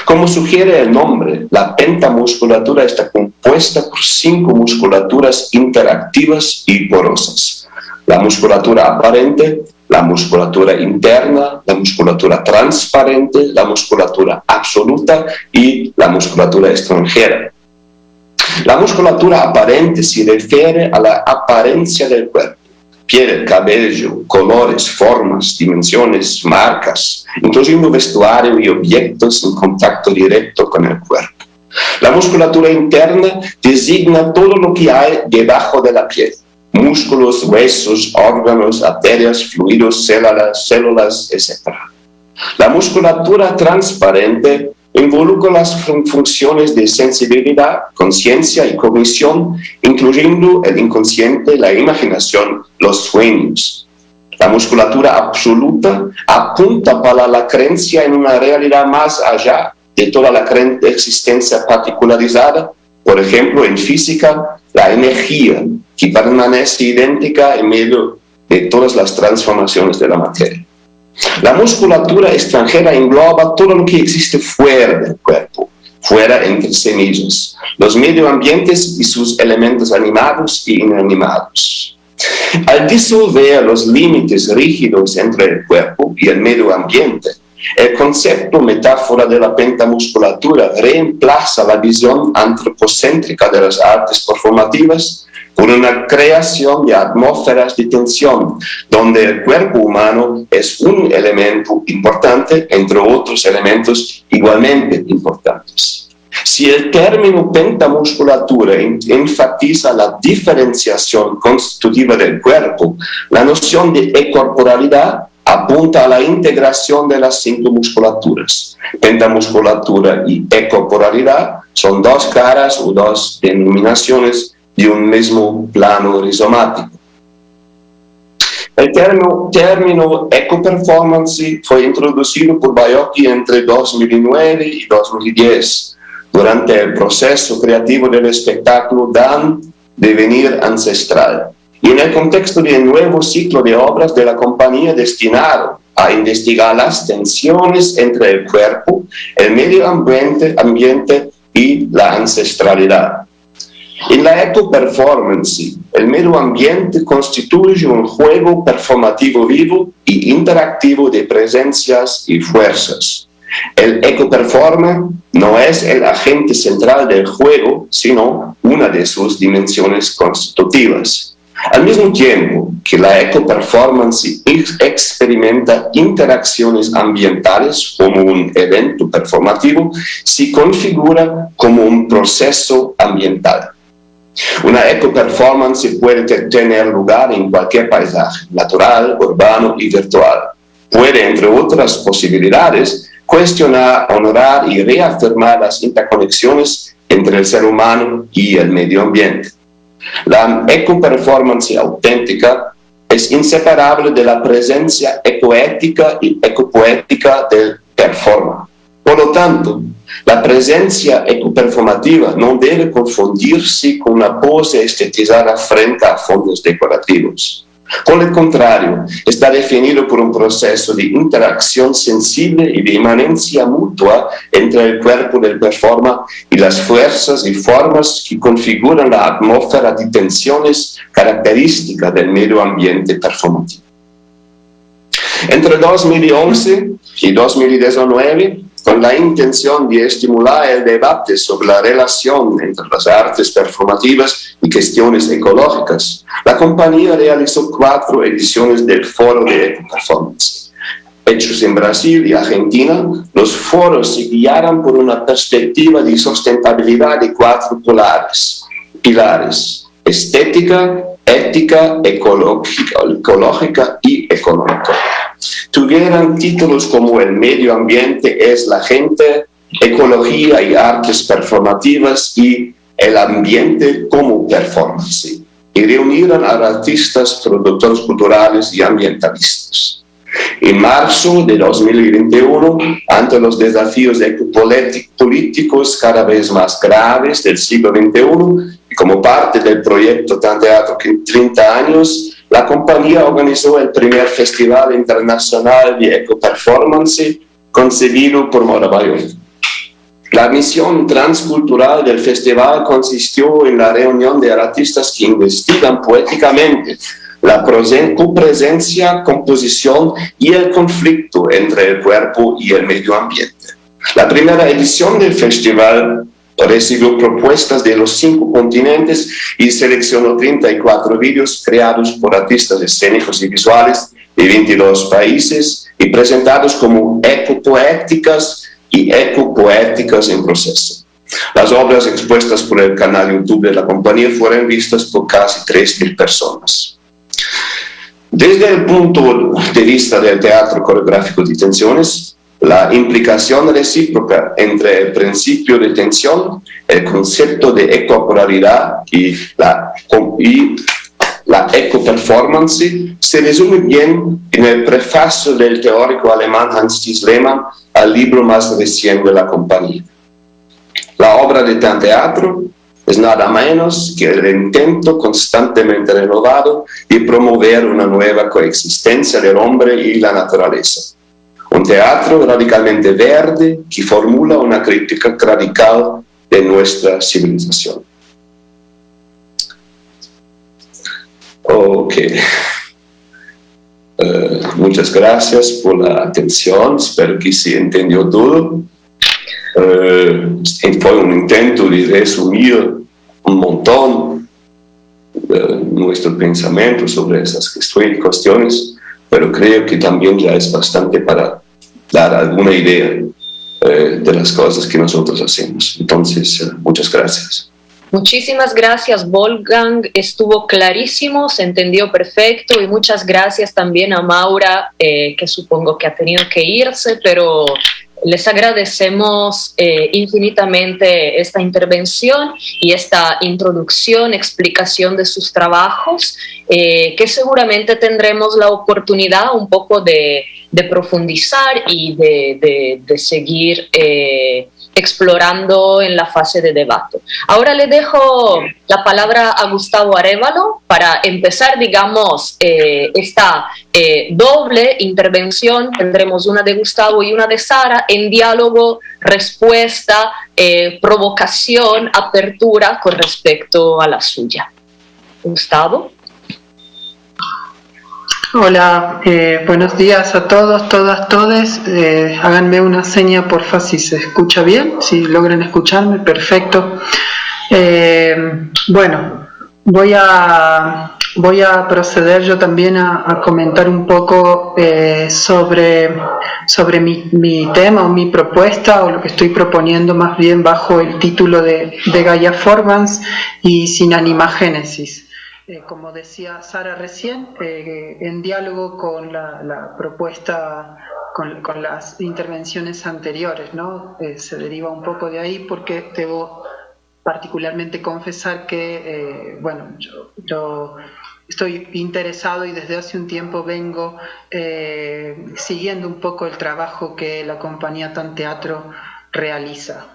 Como sugiere el nombre, la pentamusculatura está compuesta por 5 musculaturas interactivas y porosas: la musculatura aparente, la musculatura interna, la musculatura transparente, la musculatura absoluta y la musculatura extranjera. La musculatura aparente se refiere a la apariencia del cuerpo: piel, cabello, colores, formas, dimensiones, marcas, incluyendo vestuario y objetos en contacto directo con el cuerpo. La musculatura interna designa todo lo que hay debajo de la piel: músculos, huesos, órganos, arterias, fluidos, células, etc. La musculatura transparente involucra las funciones de sensibilidad, conciencia y cognición, incluyendo el inconsciente, la imaginación, los sueños. La musculatura absoluta apunta para la creencia en una realidad más allá de toda la existencia particularizada, por ejemplo, en física, la energía, que permanece idéntica en medio de todas las transformaciones de la materia. La musculatura extranjera engloba todo lo que existe fuera del cuerpo, fuera entre semillas, los medioambientes y sus elementos animados y inanimados. Al disolver los límites rígidos entre el cuerpo y el medio ambiente, el concepto metáfora de la pentamusculatura reemplaza la visión antropocéntrica de las artes performativas por una creación de atmósferas de tensión, donde el cuerpo humano es un elemento importante entre otros elementos igualmente importantes. Si el término pentamusculatura enfatiza la diferenciación constitutiva del cuerpo, la noción de ecorporalidad apunta a la integración de las 5 musculaturas. Pentamusculatura y ecorporalidad son 2 caras o 2 denominaciones de un mismo plano rizomático. El término ecoperformance fue introducido por Baiocchi entre 2009 y 2010, durante el proceso creativo del espectáculo Dan, Devenir Ancestral, y en el contexto del nuevo ciclo de obras de la compañía destinado a investigar las tensiones entre el cuerpo, el medio ambiente y la ancestralidad. En la eco-performance, el medio ambiente constituye un juego performativo vivo y interactivo de presencias y fuerzas. El eco-performance no es el agente central del juego, sino una de sus dimensiones constitutivas. Al mismo tiempo que la eco-performance experimenta interacciones ambientales como un evento performativo, se configura como un proceso ambiental. Una eco-performance puede tener lugar en cualquier paisaje, natural, urbano y virtual. Puede, entre otras posibilidades, cuestionar, honorar y reafirmar las interconexiones entre el ser humano y el medio ambiente. La eco-performance auténtica es inseparable de la presencia ecoética y ecopoética del performer. Por lo tanto, la presencia ecoperformativa no debe confundirse con una pose estetizada frente a fondos decorativos. Por el contrario, está definido por un proceso de interacción sensible y de inmanencia mutua entre el cuerpo del performer y las fuerzas y formas que configuran la atmósfera de tensiones características del medio ambiente performativo. Entre 2011 y 2019, con la intención de estimular el debate sobre la relación entre las artes performativas y cuestiones ecológicas, la compañía realizó 4 ediciones del Foro de Eco-Performance. Hechos en Brasil y Argentina, los foros se guiaron por una perspectiva de sustentabilidad de 4 pilares: estética, ética, ecológica y económica. Tuvieron títulos como El medio ambiente es la gente, Ecología y artes performativas y El ambiente como performance, y reunieron a artistas, productores culturales y ambientalistas. En marzo de 2021, ante los desafíos ecopolíticos cada vez más graves del siglo XXI, y como parte del proyecto Tan Teatro que 30 años, la compañía organizó el primer Festival Internacional de Eco-Performance concebido por Moda Bayona. La misión transcultural del festival consistió en la reunión de artistas que investigan poéticamente la copresencia, composición y el conflicto entre el cuerpo y el medio ambiente. La primera edición del festival recibió propuestas de los 5 continentes y seleccionó 34 vídeos creados por artistas escénicos y visuales de 22 países y presentados como ecopoéticas y ecopoéticas en proceso. Las obras expuestas por el canal YouTube de la compañía fueron vistas por casi 3.000 personas. Desde el punto de vista del teatro coreográfico de tensiones, la implicación recíproca entre el principio de tensión, el concepto de ecocorporalidad y la eco-performance se resume bien en el prefacio del teórico alemán Hans Lehmann al libro más reciente de la compañía. La obra de Tan Teatro es nada menos que el intento constantemente renovado de promover una nueva coexistencia del hombre y la naturaleza. Un teatro radicalmente verde que formula una crítica radical de nuestra civilización. Ok. Muchas gracias por la atención. Espero que se entendió todo. Fue un intento de resumir un montón nuestro pensamiento sobre esas cuestiones, pero creo que también ya es bastante para dar alguna idea de las cosas que nosotros hacemos. Entonces, muchas gracias. Muchísimas gracias, Wolfgang. Estuvo clarísimo, se entendió perfecto, y muchas gracias también a Maura, que supongo que ha tenido que irse, pero les agradecemos infinitamente esta intervención y esta introducción, explicación de sus trabajos, que seguramente tendremos la oportunidad un poco de profundizar y de seguir explorando en la fase de debate. Ahora le dejo la palabra a Gustavo Arévalo para empezar, digamos, esta doble intervención. Tendremos una de Gustavo y una de Sara en diálogo, respuesta, provocación, apertura con respecto a la suya. Gustavo. Hola, buenos días a todos, todas, todes. Háganme una seña, porfa, si se escucha bien, si logran escucharme, perfecto. Bueno, voy a proceder yo también a comentar un poco sobre mi tema o mi propuesta, o lo que estoy proponiendo más bien bajo el título de Gaia Formans y Sin Animagénesis. Como decía Sara recién, en diálogo con la propuesta, con las intervenciones anteriores, ¿no? Se deriva un poco de ahí porque debo particularmente confesar que, bueno, yo estoy interesado y desde hace un tiempo vengo siguiendo un poco el trabajo que la compañía Tanteatro realiza.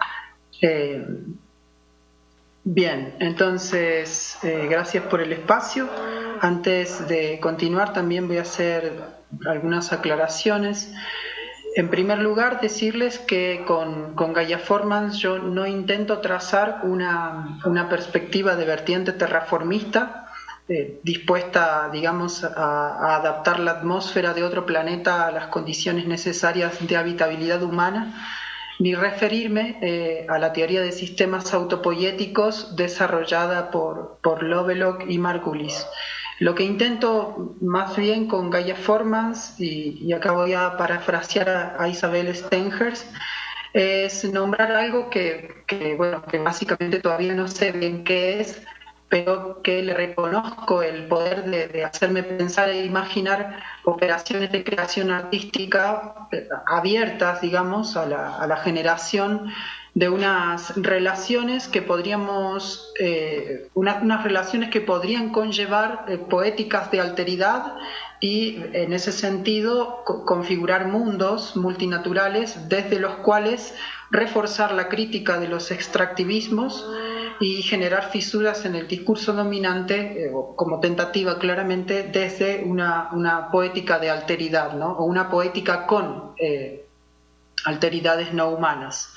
Bien, entonces, gracias por el espacio. Antes de continuar, también voy a hacer algunas aclaraciones. En primer lugar, decirles que con Gaia Formans yo no intento trazar una perspectiva de vertiente terraformista, dispuesta, digamos, a adaptar la atmósfera de otro planeta a las condiciones necesarias de habitabilidad humana, ni referirme a la teoría de sistemas autopoéticos desarrollada por Lovelock y Margulis. Lo que intento más bien con Gaia Formans, y acá voy a parafrasear a Isabel Stengers, es nombrar algo que básicamente todavía no sé bien qué es, pero que le reconozco el poder de hacerme pensar e imaginar operaciones de creación artística abiertas, digamos, a la generación de unas relaciones que podríamos, unas relaciones que podrían conllevar poéticas de alteridad y en ese sentido configurar mundos multinaturales desde los cuales reforzar la crítica de los extractivismos y generar fisuras en el discurso dominante, como tentativa claramente desde una poética de alteridad, ¿no? O una poética con alteridades no humanas.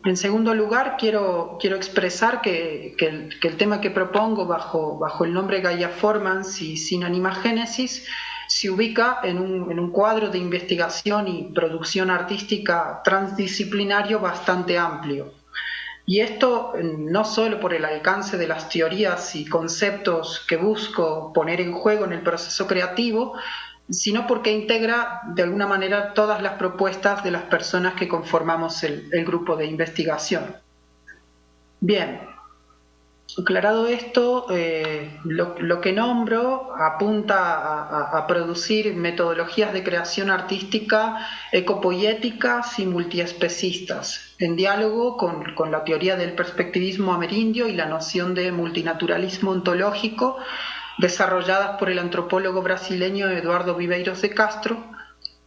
En segundo lugar, quiero expresar que el tema que propongo bajo el nombre Gaia Formans y Sin Animagénesis se ubica en un cuadro de investigación y producción artística transdisciplinario bastante amplio. Y esto no solo por el alcance de las teorías y conceptos que busco poner en juego en el proceso creativo, sino porque integra de alguna manera todas las propuestas de las personas que conformamos el grupo de investigación. Bien, aclarado esto, lo que nombro apunta a producir metodologías de creación artística ecopoéticas y multiespecistas, en diálogo con la teoría del perspectivismo amerindio y la noción de multinaturalismo ontológico, desarrolladas por el antropólogo brasileño Eduardo Viveiros de Castro,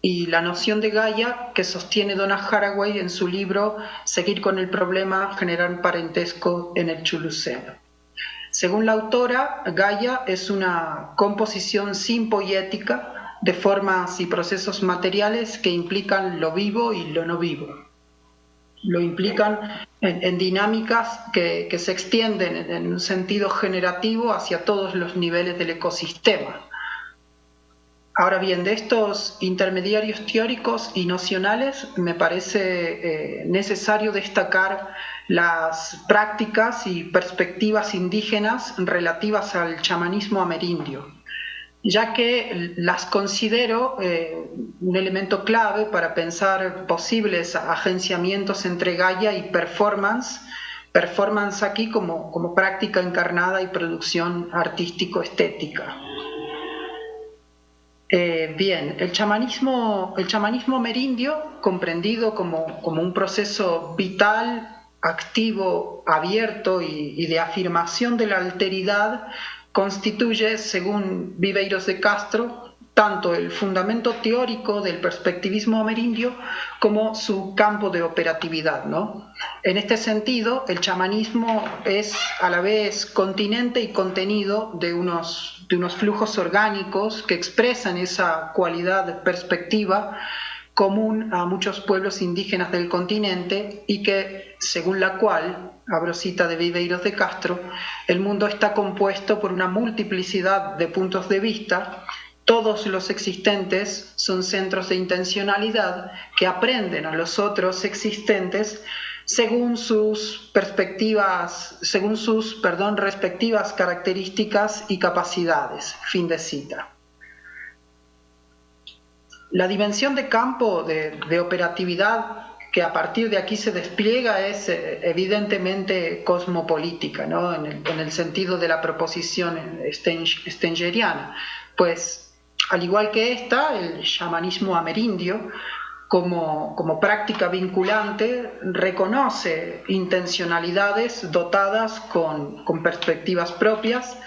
y la noción de Gaia que sostiene Donna Haraway en su libro Seguir con el problema, generar parentesco en el Chuluceno. Según la autora, Gaia es una composición simpoética de formas y procesos materiales que implican lo vivo y lo no vivo. Lo implican en dinámicas que se extienden en un sentido generativo hacia todos los niveles del ecosistema. Ahora bien, de estos intermediarios teóricos y nocionales me parece necesario destacar las prácticas y perspectivas indígenas relativas al chamanismo amerindio, ya que las considero un elemento clave para pensar posibles agenciamientos entre Gaia y performance aquí como práctica encarnada y producción artístico-estética. Bien, el chamanismo amerindio, comprendido como un proceso vital, activo, abierto y de afirmación de la alteridad, constituye, según Viveiros de Castro, tanto el fundamento teórico del perspectivismo amerindio como su campo de operatividad, ¿no? En este sentido, el chamanismo es a la vez continente y contenido de unos flujos orgánicos que expresan esa cualidad perspectiva común a muchos pueblos indígenas del continente y que, según la cual, abro cita de Viveiros de Castro, el mundo está compuesto por una multiplicidad de puntos de vista. Todos los existentes son centros de intencionalidad que aprenden a los otros existentes según sus respectivas características y capacidades. Fin de cita. La dimensión de campo de operatividad que a partir de aquí se despliega es evidentemente cosmopolítica, ¿no? en el sentido de la proposición stengeriana, pues al igual que esta, el chamanismo amerindio, como práctica vinculante, reconoce intencionalidades dotadas con perspectivas propias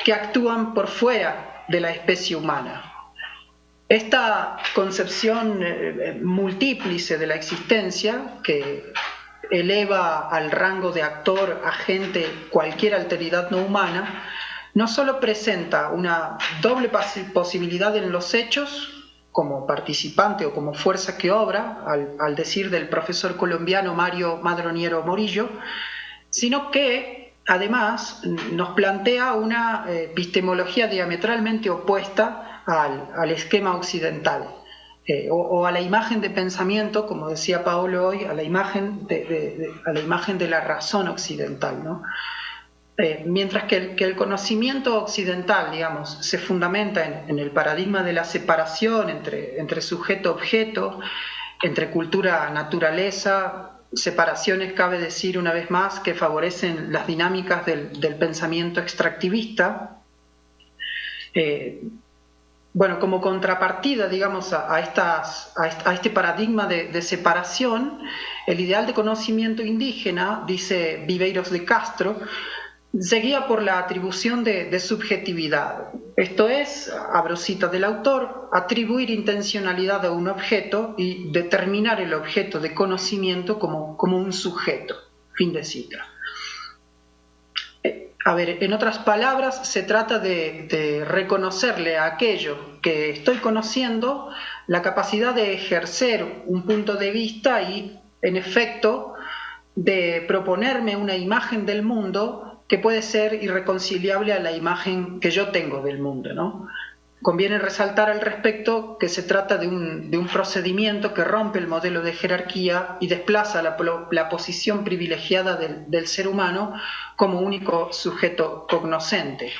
que actúan por fuera de la especie humana. Esta concepción multíplice de la existencia, que eleva al rango de actor agente cualquier alteridad no humana, no solo presenta una doble posibilidad en los hechos, como participante o como fuerza que obra, al decir del profesor colombiano Mario Madroniero Morillo, sino que además nos plantea una epistemología diametralmente opuesta al esquema occidental, o a la imagen de pensamiento, como decía Paolo hoy, a la imagen de la razón occidental, ¿no? Mientras que el conocimiento occidental, digamos, se fundamenta en el paradigma de la separación entre sujeto-objeto, entre cultura-naturaleza, separaciones, cabe decir una vez más, que favorecen las dinámicas del pensamiento extractivista. Bueno, como contrapartida, digamos, a este paradigma de separación, el ideal de conocimiento indígena, dice Viveiros de Castro, se guía por la atribución de subjetividad. Esto es, abro cita del autor, atribuir intencionalidad a un objeto y determinar el objeto de conocimiento como un sujeto. Fin de cita. A ver, en otras palabras, se trata de reconocerle a aquello que estoy conociendo la capacidad de ejercer un punto de vista y, en efecto, de proponerme una imagen del mundo que puede ser irreconciliable a la imagen que yo tengo del mundo, ¿no? Conviene resaltar al respecto que se trata de un procedimiento que rompe el modelo de jerarquía y desplaza la posición privilegiada del ser humano como único sujeto cognoscente.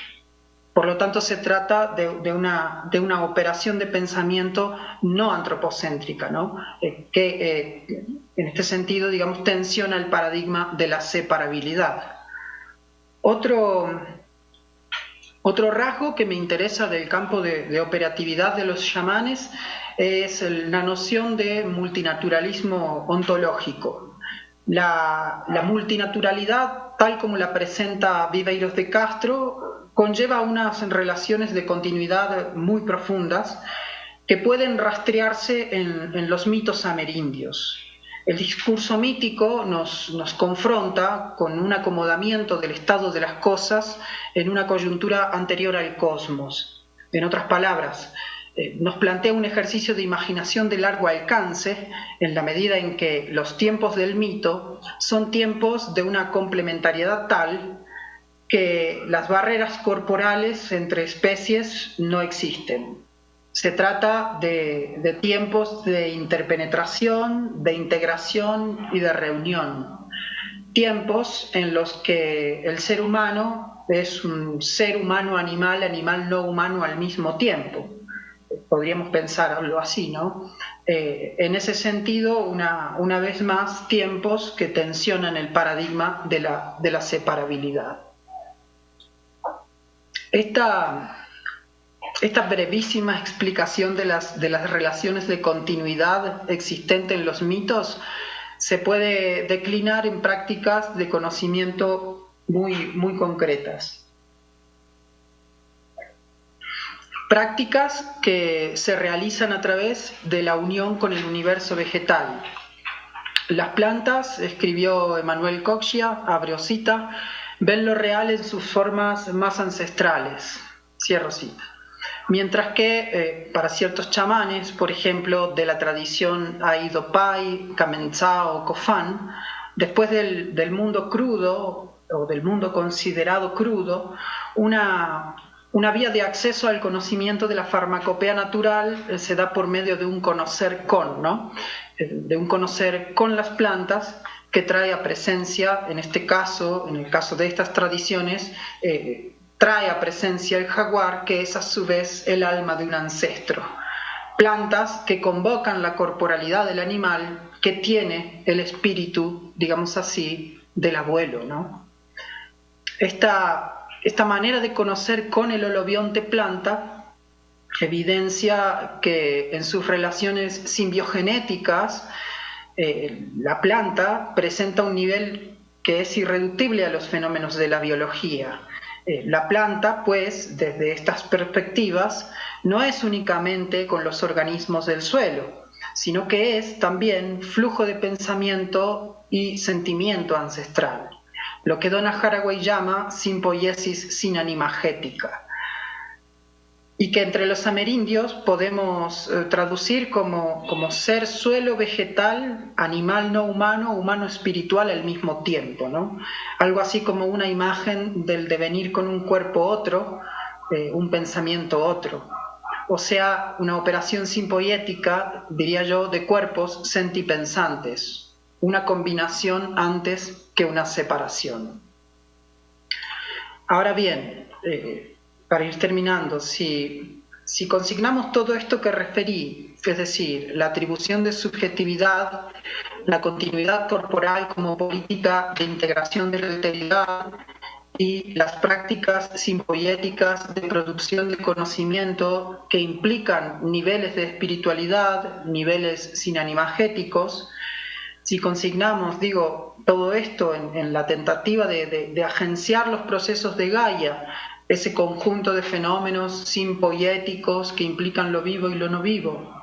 Por lo tanto, se trata de una operación de pensamiento no antropocéntrica, ¿no? Que en este sentido, digamos, tensiona el paradigma de la separabilidad. Otro rasgo que me interesa del campo de operatividad de los chamanes es la noción de multinaturalismo ontológico. La multinaturalidad, tal como la presenta Viveiros de Castro, conlleva unas relaciones de continuidad muy profundas que pueden rastrearse en los mitos amerindios. El discurso mítico nos confronta con un acomodamiento del estado de las cosas en una coyuntura anterior al cosmos. En otras palabras, nos plantea un ejercicio de imaginación de largo alcance en la medida en que los tiempos del mito son tiempos de una complementariedad tal que las barreras corporales entre especies no existen. Se trata de tiempos de interpenetración, de integración y de reunión. Tiempos en los que el ser humano es un ser humano-animal, animal no humano al mismo tiempo. Podríamos pensarlo así, ¿no? En ese sentido, una vez más, tiempos que tensionan el paradigma de la separabilidad. Esta brevísima explicación de las relaciones de continuidad existentes en los mitos se puede declinar en prácticas de conocimiento muy concretas. prácticas que se realizan a través de la unión con el universo vegetal. Las plantas, escribió Emmanuel Coxia, abre cita, ven lo real en sus formas más ancestrales, cierro cita. Mientras que para ciertos chamanes, por ejemplo, de la tradición Aido Pai, Kamentsá o Kofan, después del mundo crudo o del mundo considerado crudo, una vía de acceso al conocimiento de la farmacopea natural se da por medio de un conocer con, ¿no? De un conocer con las plantas que trae a presencia, en este caso, en el caso de estas tradiciones, trae a presencia el jaguar, que es a su vez el alma de un ancestro. Plantas que convocan la corporalidad del animal que tiene el espíritu, digamos así, del abuelo, ¿no? Esta manera de conocer con el holobionte planta evidencia que en sus relaciones simbiogenéticas la planta presenta un nivel que es irreductible a los fenómenos de la biología. La planta, pues, desde estas perspectivas, no es únicamente con los organismos del suelo, sino que es también flujo de pensamiento y sentimiento ancestral, lo que Donna Haraway llama simpoiesis sinanimagética, y que entre los amerindios podemos traducir como ser suelo vegetal, animal no humano, humano espiritual al mismo tiempo, ¿no? Algo así como una imagen del devenir con un cuerpo otro, un pensamiento otro. O sea, una operación simpoiética, diría yo, de cuerpos sentipensantes, una combinación antes que una separación. Ahora bien, para ir terminando, si consignamos todo esto que referí, es decir, la atribución de subjetividad, la continuidad corporal como política de integración de la alteridad y las prácticas simpoiéticas de producción de conocimiento que implican niveles de espiritualidad, niveles sinanimagéticos, si consignamos, digo, todo esto en la tentativa de agenciar los procesos de Gaia, ese conjunto de fenómenos simpoiéticos que implican lo vivo y lo no vivo,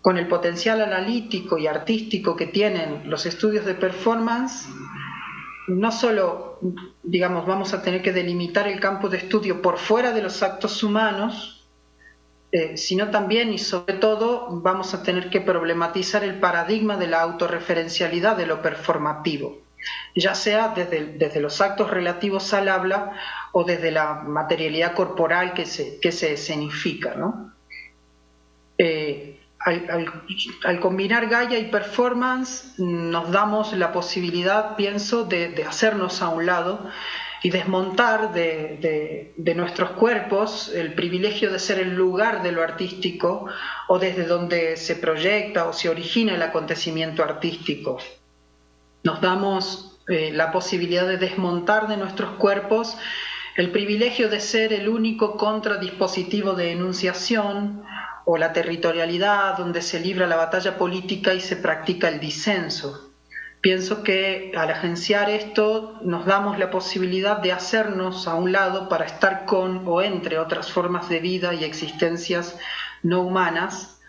con el potencial analítico y artístico que tienen los estudios de performance, no solo, digamos, vamos a tener que delimitar el campo de estudio por fuera de los actos humanos, sino también y sobre todo vamos a tener que problematizar el paradigma de la autorreferencialidad de lo performativo, ya sea desde los actos relativos al habla o desde la materialidad corporal que se escenifica, ¿no? Al combinar Gaia y performance nos damos la posibilidad, pienso, de hacernos a un lado y desmontar de nuestros cuerpos el privilegio de ser el lugar de lo artístico o desde donde se proyecta o se origina el acontecimiento artístico. Nos damos la posibilidad de desmontar de nuestros cuerpos el privilegio de ser el único contradispositivo de enunciación o la territorialidad donde se libra la batalla política y se practica el disenso. Pienso que al agenciar esto nos damos la posibilidad de hacernos a un lado para estar con o entre otras formas de vida y existencias no humanas.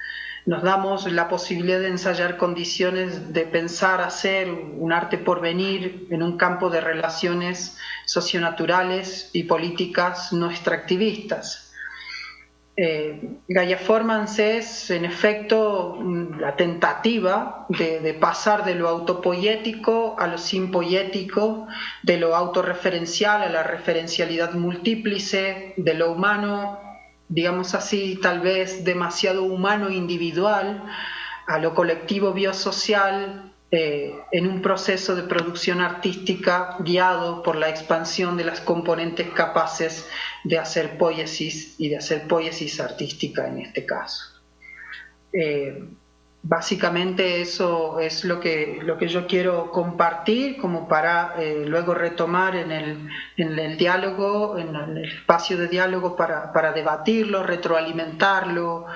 Nos damos la posibilidad de ensayar condiciones de pensar, hacer un arte por venir en un campo de relaciones socionaturales y políticas no extractivistas. Gaia Formance es, en efecto, la tentativa de pasar de lo autopoiético a lo simpoiético, de lo autorreferencial a la referencialidad múltiplice, de lo humano, digamos así, tal vez demasiado humano individual, a lo colectivo biosocial, en un proceso de producción artística guiado por la expansión de las componentes capaces de hacer poiesis y de hacer poiesis artística en este caso. Básicamente eso es lo que yo quiero compartir como para luego retomar en el diálogo, en el espacio de diálogo para debatirlo, retroalimentarlo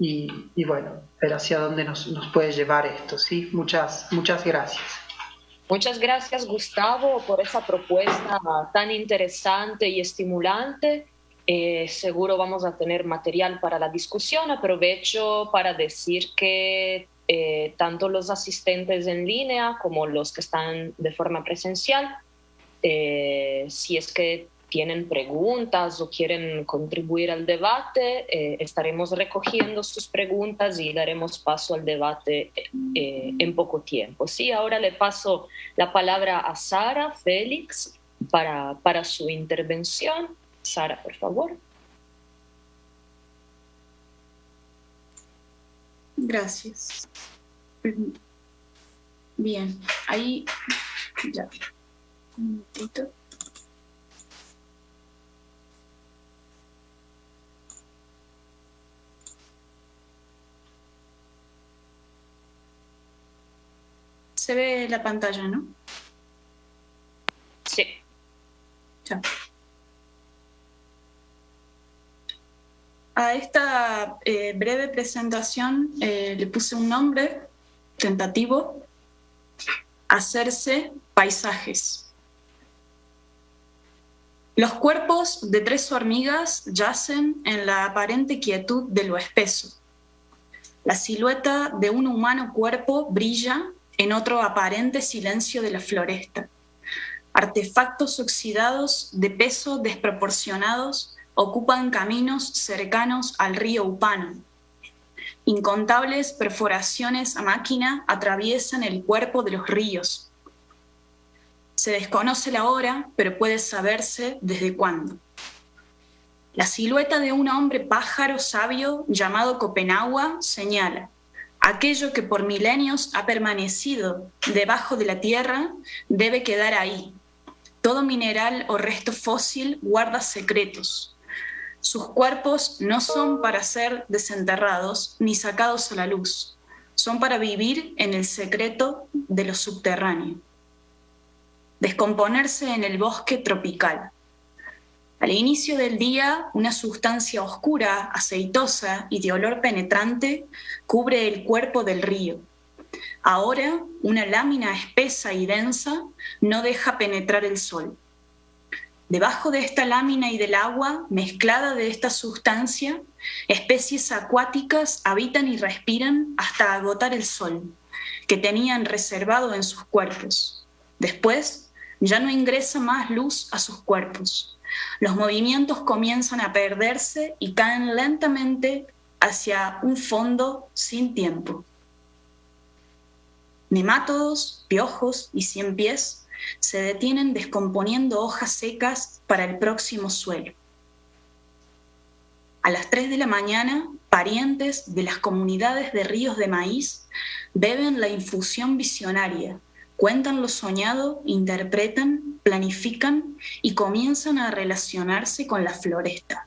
y bueno, ver hacia dónde nos puede llevar esto, ¿sí? Muchas gracias. Muchas gracias, Gustavo, por esa propuesta tan interesante y estimulante. seguro vamos a tener material para la discusión. Aprovecho para decir que tanto los asistentes en línea como los que están de forma presencial, si es que tienen preguntas o quieren contribuir al debate, estaremos recogiendo sus preguntas y daremos paso al debate en poco tiempo. Sí, ahora le paso la palabra a Sara Félix para su intervención. Sara, por favor. Gracias. Bien, ahí ya. Un momentito. Se ve la pantalla, ¿no? Sí. Ya. A esta breve presentación le puse un nombre tentativo: hacerse paisajes. Los cuerpos de 3 hormigas yacen en la aparente quietud de lo espeso. La silueta de un humano cuerpo brilla en otro aparente silencio de la floresta. Artefactos oxidados de peso desproporcionados ocupan caminos cercanos al río Upano. Incontables perforaciones a máquina atraviesan el cuerpo de los ríos. Se desconoce la hora, pero puede saberse desde cuándo. La silueta de un hombre pájaro sabio llamado Copenhague señala: aquello que por milenios ha permanecido debajo de la tierra debe quedar ahí. Todo mineral o resto fósil guarda secretos. Sus cuerpos no son para ser desenterrados ni sacados a la luz. Son para vivir en el secreto de lo subterráneo. Descomponerse en el bosque tropical. Al inicio del día, una sustancia oscura, aceitosa y de olor penetrante cubre el cuerpo del río. Ahora, una lámina espesa y densa no deja penetrar el sol. Debajo de esta lámina y del agua, mezclada de esta sustancia, especies acuáticas habitan y respiran hasta agotar el sol, que tenían reservado en sus cuerpos. Después, ya no ingresa más luz a sus cuerpos. Los movimientos comienzan a perderse y caen lentamente hacia un fondo sin tiempo. Nemátodos, piojos y ciempiés se detienen descomponiendo hojas secas para el próximo suelo. A las 3 de la mañana, parientes de las comunidades de ríos de maíz beben la infusión visionaria, cuentan lo soñado, interpretan, planifican y comienzan a relacionarse con la floresta.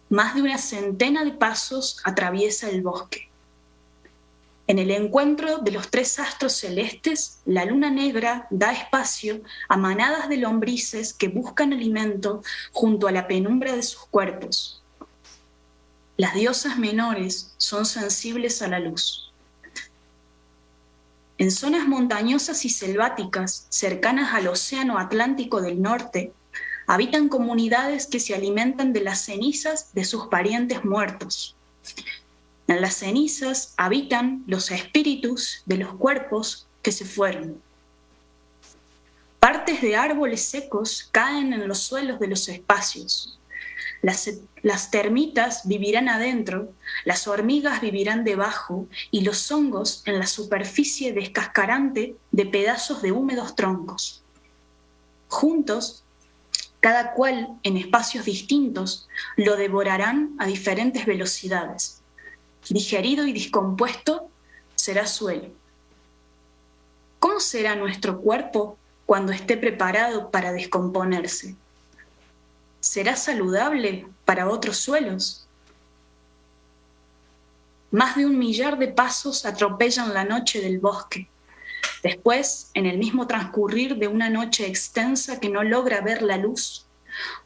Más de una centena de pasos atraviesa el bosque. En el encuentro de los 3 astros celestes, la luna negra da espacio a manadas de lombrices que buscan alimento junto a la penumbra de sus cuerpos. Las diosas menores son sensibles a la luz. En zonas montañosas y selváticas, cercanas al Océano Atlántico del Norte, habitan comunidades que se alimentan de las cenizas de sus parientes muertos. En las cenizas habitan los espíritus de los cuerpos que se fueron. Partes de árboles secos caen en los suelos de los espacios. Las termitas vivirán adentro, las hormigas vivirán debajo y los hongos en la superficie descascarante de pedazos de húmedos troncos. Juntos, cada cual en espacios distintos, lo devorarán a diferentes velocidades. Digerido y descompuesto, será suelo. ¿Cómo será nuestro cuerpo cuando esté preparado para descomponerse? ¿Será saludable para otros suelos? Más de 1 millar de pasos atropellan la noche del bosque. Después, en el mismo transcurrir de una noche extensa que no logra ver la luz,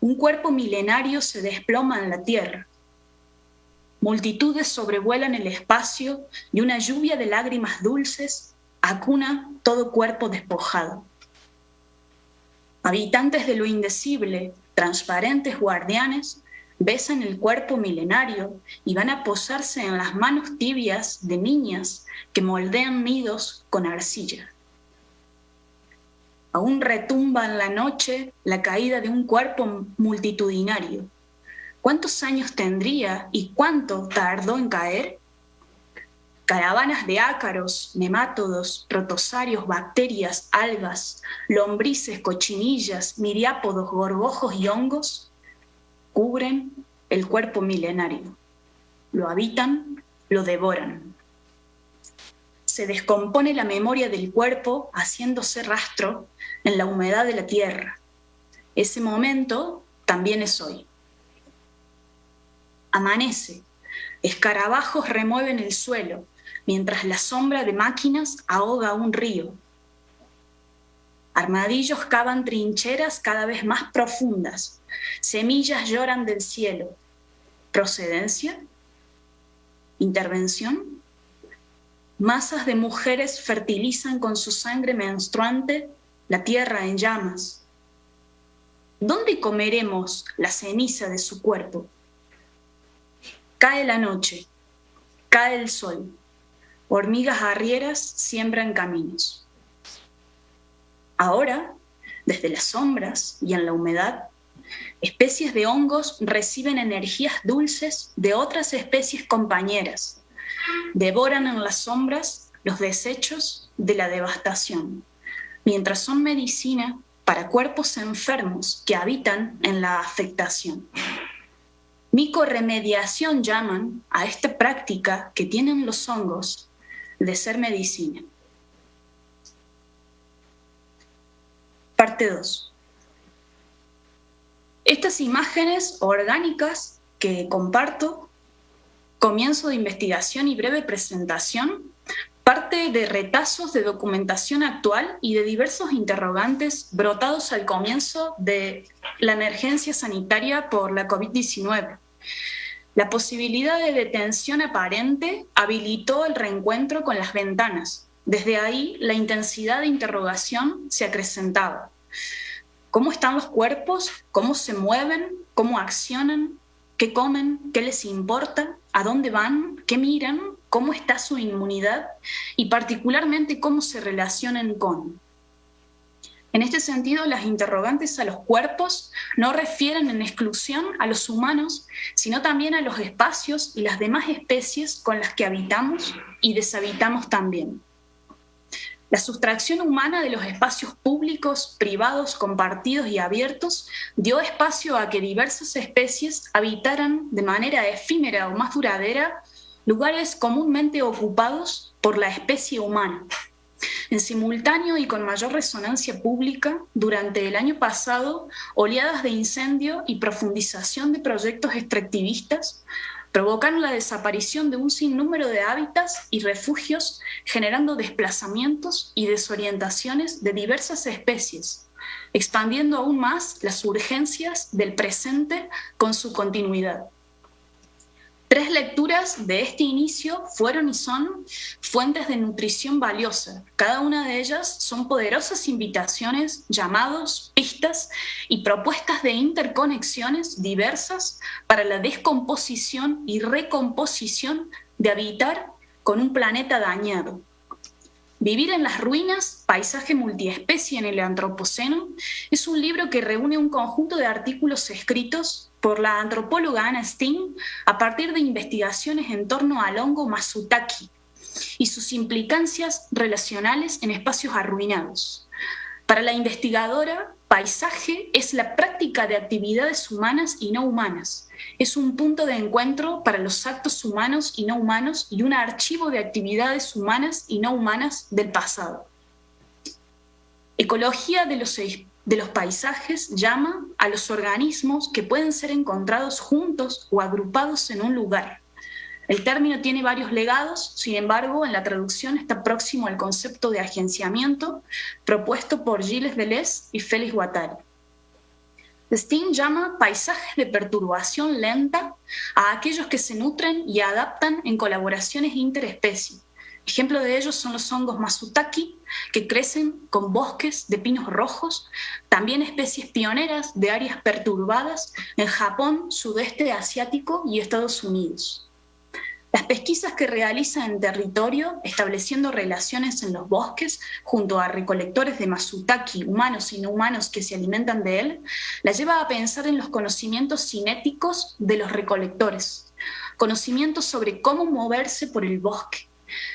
un cuerpo milenario se desploma en la tierra. Multitudes sobrevuelan el espacio y una lluvia de lágrimas dulces acuna todo cuerpo despojado. Habitantes de lo indecible, transparentes guardianes, besan el cuerpo milenario y van a posarse en las manos tibias de niñas que moldean nidos con arcilla. Aún retumba en la noche la caída de un cuerpo multitudinario. ¿Cuántos años tendría y cuánto tardó en caer? Caravanas de ácaros, nemátodos, protosarios, bacterias, algas, lombrices, cochinillas, miriápodos, gorgojos y hongos cubren el cuerpo milenario. Lo habitan, lo devoran. Se descompone la memoria del cuerpo haciéndose rastro en la humedad de la tierra. Ese momento también es hoy. Amanece, escarabajos remueven el suelo, mientras la sombra de máquinas ahoga un río. Armadillos cavan trincheras cada vez más profundas, semillas lloran del cielo. ¿Procedencia? ¿Intervención? Masas de mujeres fertilizan con su sangre menstruante la tierra en llamas. ¿Dónde comeremos la ceniza de su cuerpo? Cae la noche, cae el sol, hormigas arrieras siembran caminos. Ahora, desde las sombras y en la humedad, especies de hongos reciben energías dulces de otras especies compañeras, devoran en las sombras los desechos de la devastación, mientras son medicina para cuerpos enfermos que habitan en la afectación. Micorremediación llaman a esta práctica que tienen los hongos de ser medicina. Parte 2. Estas imágenes orgánicas que comparto, comienzo de investigación y breve presentación, parte de retazos de documentación actual y de diversos interrogantes brotados al comienzo de la emergencia sanitaria por la COVID-19. La posibilidad de detención aparente habilitó el reencuentro con las ventanas. Desde ahí, la intensidad de interrogación se acrecentaba. ¿Cómo están los cuerpos? ¿Cómo se mueven? ¿Cómo accionan? ¿Qué comen? ¿Qué les importa? ¿A dónde van? ¿Qué miran? ¿Cómo está su inmunidad? Y particularmente, ¿cómo se relacionan con? En este sentido, las interrogantes a los cuerpos no refieren en exclusión a los humanos, sino también a los espacios y las demás especies con las que habitamos y deshabitamos también. La sustracción humana de los espacios públicos, privados, compartidos y abiertos dio espacio a que diversas especies habitaran de manera efímera o más duradera lugares comúnmente ocupados por la especie humana. En simultáneo y con mayor resonancia pública, durante el año pasado, oleadas de incendio y profundización de proyectos extractivistas provocaron la desaparición de un sinnúmero de hábitats y refugios, generando desplazamientos y desorientaciones de diversas especies, expandiendo aún más las urgencias del presente con su continuidad. 3 lecturas de este inicio fueron y son fuentes de nutrición valiosa. Cada una de ellas son poderosas invitaciones, llamados, pistas y propuestas de interconexiones diversas para la descomposición y recomposición de habitar con un planeta dañado. Vivir en las ruinas, paisaje multiespecie en el Antropoceno, es un libro que reúne un conjunto de artículos escritos por la antropóloga Anna Steen a partir de investigaciones en torno al hongo Matsutake y sus implicancias relacionales en espacios arruinados. Para la investigadora, paisaje es la práctica de actividades humanas y no humanas. Es un punto de encuentro para los actos humanos y no humanos y un archivo de actividades humanas y no humanas del pasado. Ecología de los paisajes llama a los organismos que pueden ser encontrados juntos o agrupados en un lugar. El término tiene varios legados, sin embargo, en la traducción está próximo al concepto de agenciamiento propuesto por Gilles Deleuze y Félix Guattari. Steen llama paisajes de perturbación lenta a aquellos que se nutren y adaptan en colaboraciones interespecie, Ejemplo de ellos son los hongos Matsutake, que crecen con bosques de pinos rojos, también especies pioneras de áreas perturbadas en Japón, sudeste asiático y Estados Unidos. Las pesquisas que realiza en territorio, estableciendo relaciones en los bosques junto a recolectores de Matsutake, humanos y no humanos que se alimentan de él, la lleva a pensar en los conocimientos cinéticos de los recolectores, conocimientos sobre cómo moverse por el bosque.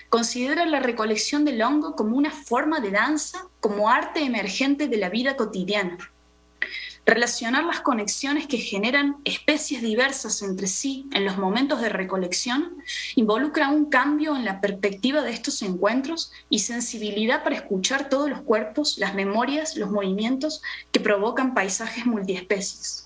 Considera la recolección del hongo como una forma de danza, como arte emergente de la vida cotidiana. Relacionar las conexiones que generan especies diversas entre sí en los momentos de recolección involucra un cambio en la perspectiva de estos encuentros y sensibilidad para escuchar todos los cuerpos, las memorias, los movimientos que provocan paisajes multiespecies.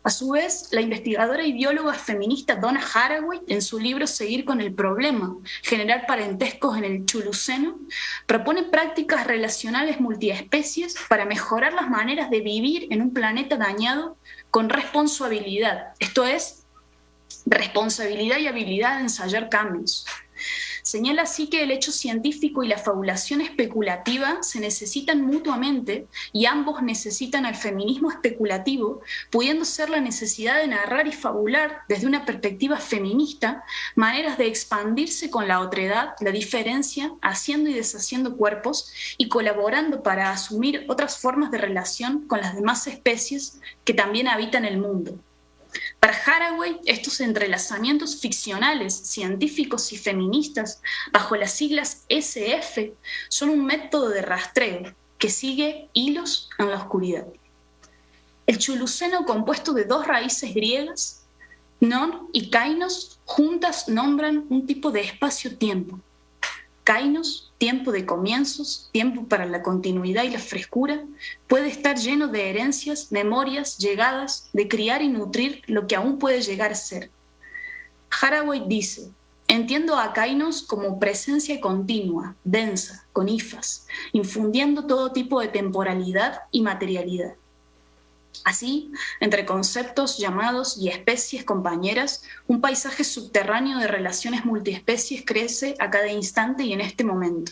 A su vez, la investigadora y bióloga feminista Donna Haraway, en su libro Seguir con el problema, generar parentescos en el Chuluceno, propone prácticas relacionales multiespecies para mejorar las maneras de vivir en un planeta dañado con responsabilidad, esto es, responsabilidad y habilidad de ensayar cambios. Señala así que el hecho científico y la fabulación especulativa se necesitan mutuamente y ambos necesitan al feminismo especulativo, pudiendo ser la necesidad de narrar y fabular desde una perspectiva feminista maneras de expandirse con la otredad, la diferencia, haciendo y deshaciendo cuerpos y colaborando para asumir otras formas de relación con las demás especies que también habitan el mundo. Para Haraway, estos entrelazamientos ficcionales, científicos y feministas, bajo las siglas SF, son un método de rastreo que sigue hilos en la oscuridad. El Chuluceno, compuesto de dos raíces griegas, non y kainos, juntas nombran un tipo de espacio-tiempo. Kainos, tiempo de comienzos, tiempo para la continuidad y la frescura, puede estar lleno de herencias, memorias, llegadas, de criar y nutrir lo que aún puede llegar a ser. Haraway dice, entiendo a Kainos como presencia continua, densa, con hifas, infundiendo todo tipo de temporalidad y materialidad. Así, entre conceptos, llamados y especies compañeras, un paisaje subterráneo de relaciones multiespecies crece a cada instante y en este momento.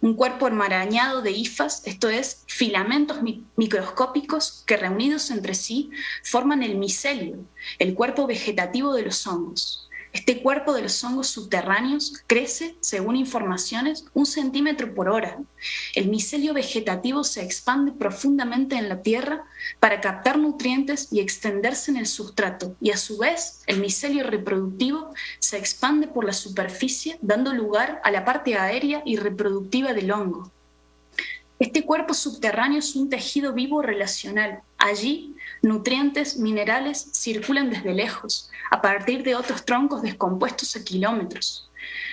Un cuerpo enmarañado de hifas, esto es, filamentos microscópicos que reunidos entre sí forman el micelio, el cuerpo vegetativo de los hongos. Este cuerpo de los hongos subterráneos crece, según informaciones, 1 centímetro por hora. El micelio vegetativo se expande profundamente en la tierra para captar nutrientes y extenderse en el sustrato, y a su vez el micelio reproductivo se expande por la superficie, dando lugar a la parte aérea y reproductiva del hongo. Este cuerpo subterráneo es un tejido vivo relacional. Allí, nutrientes, minerales circulan desde lejos, a partir de otros troncos descompuestos a kilómetros.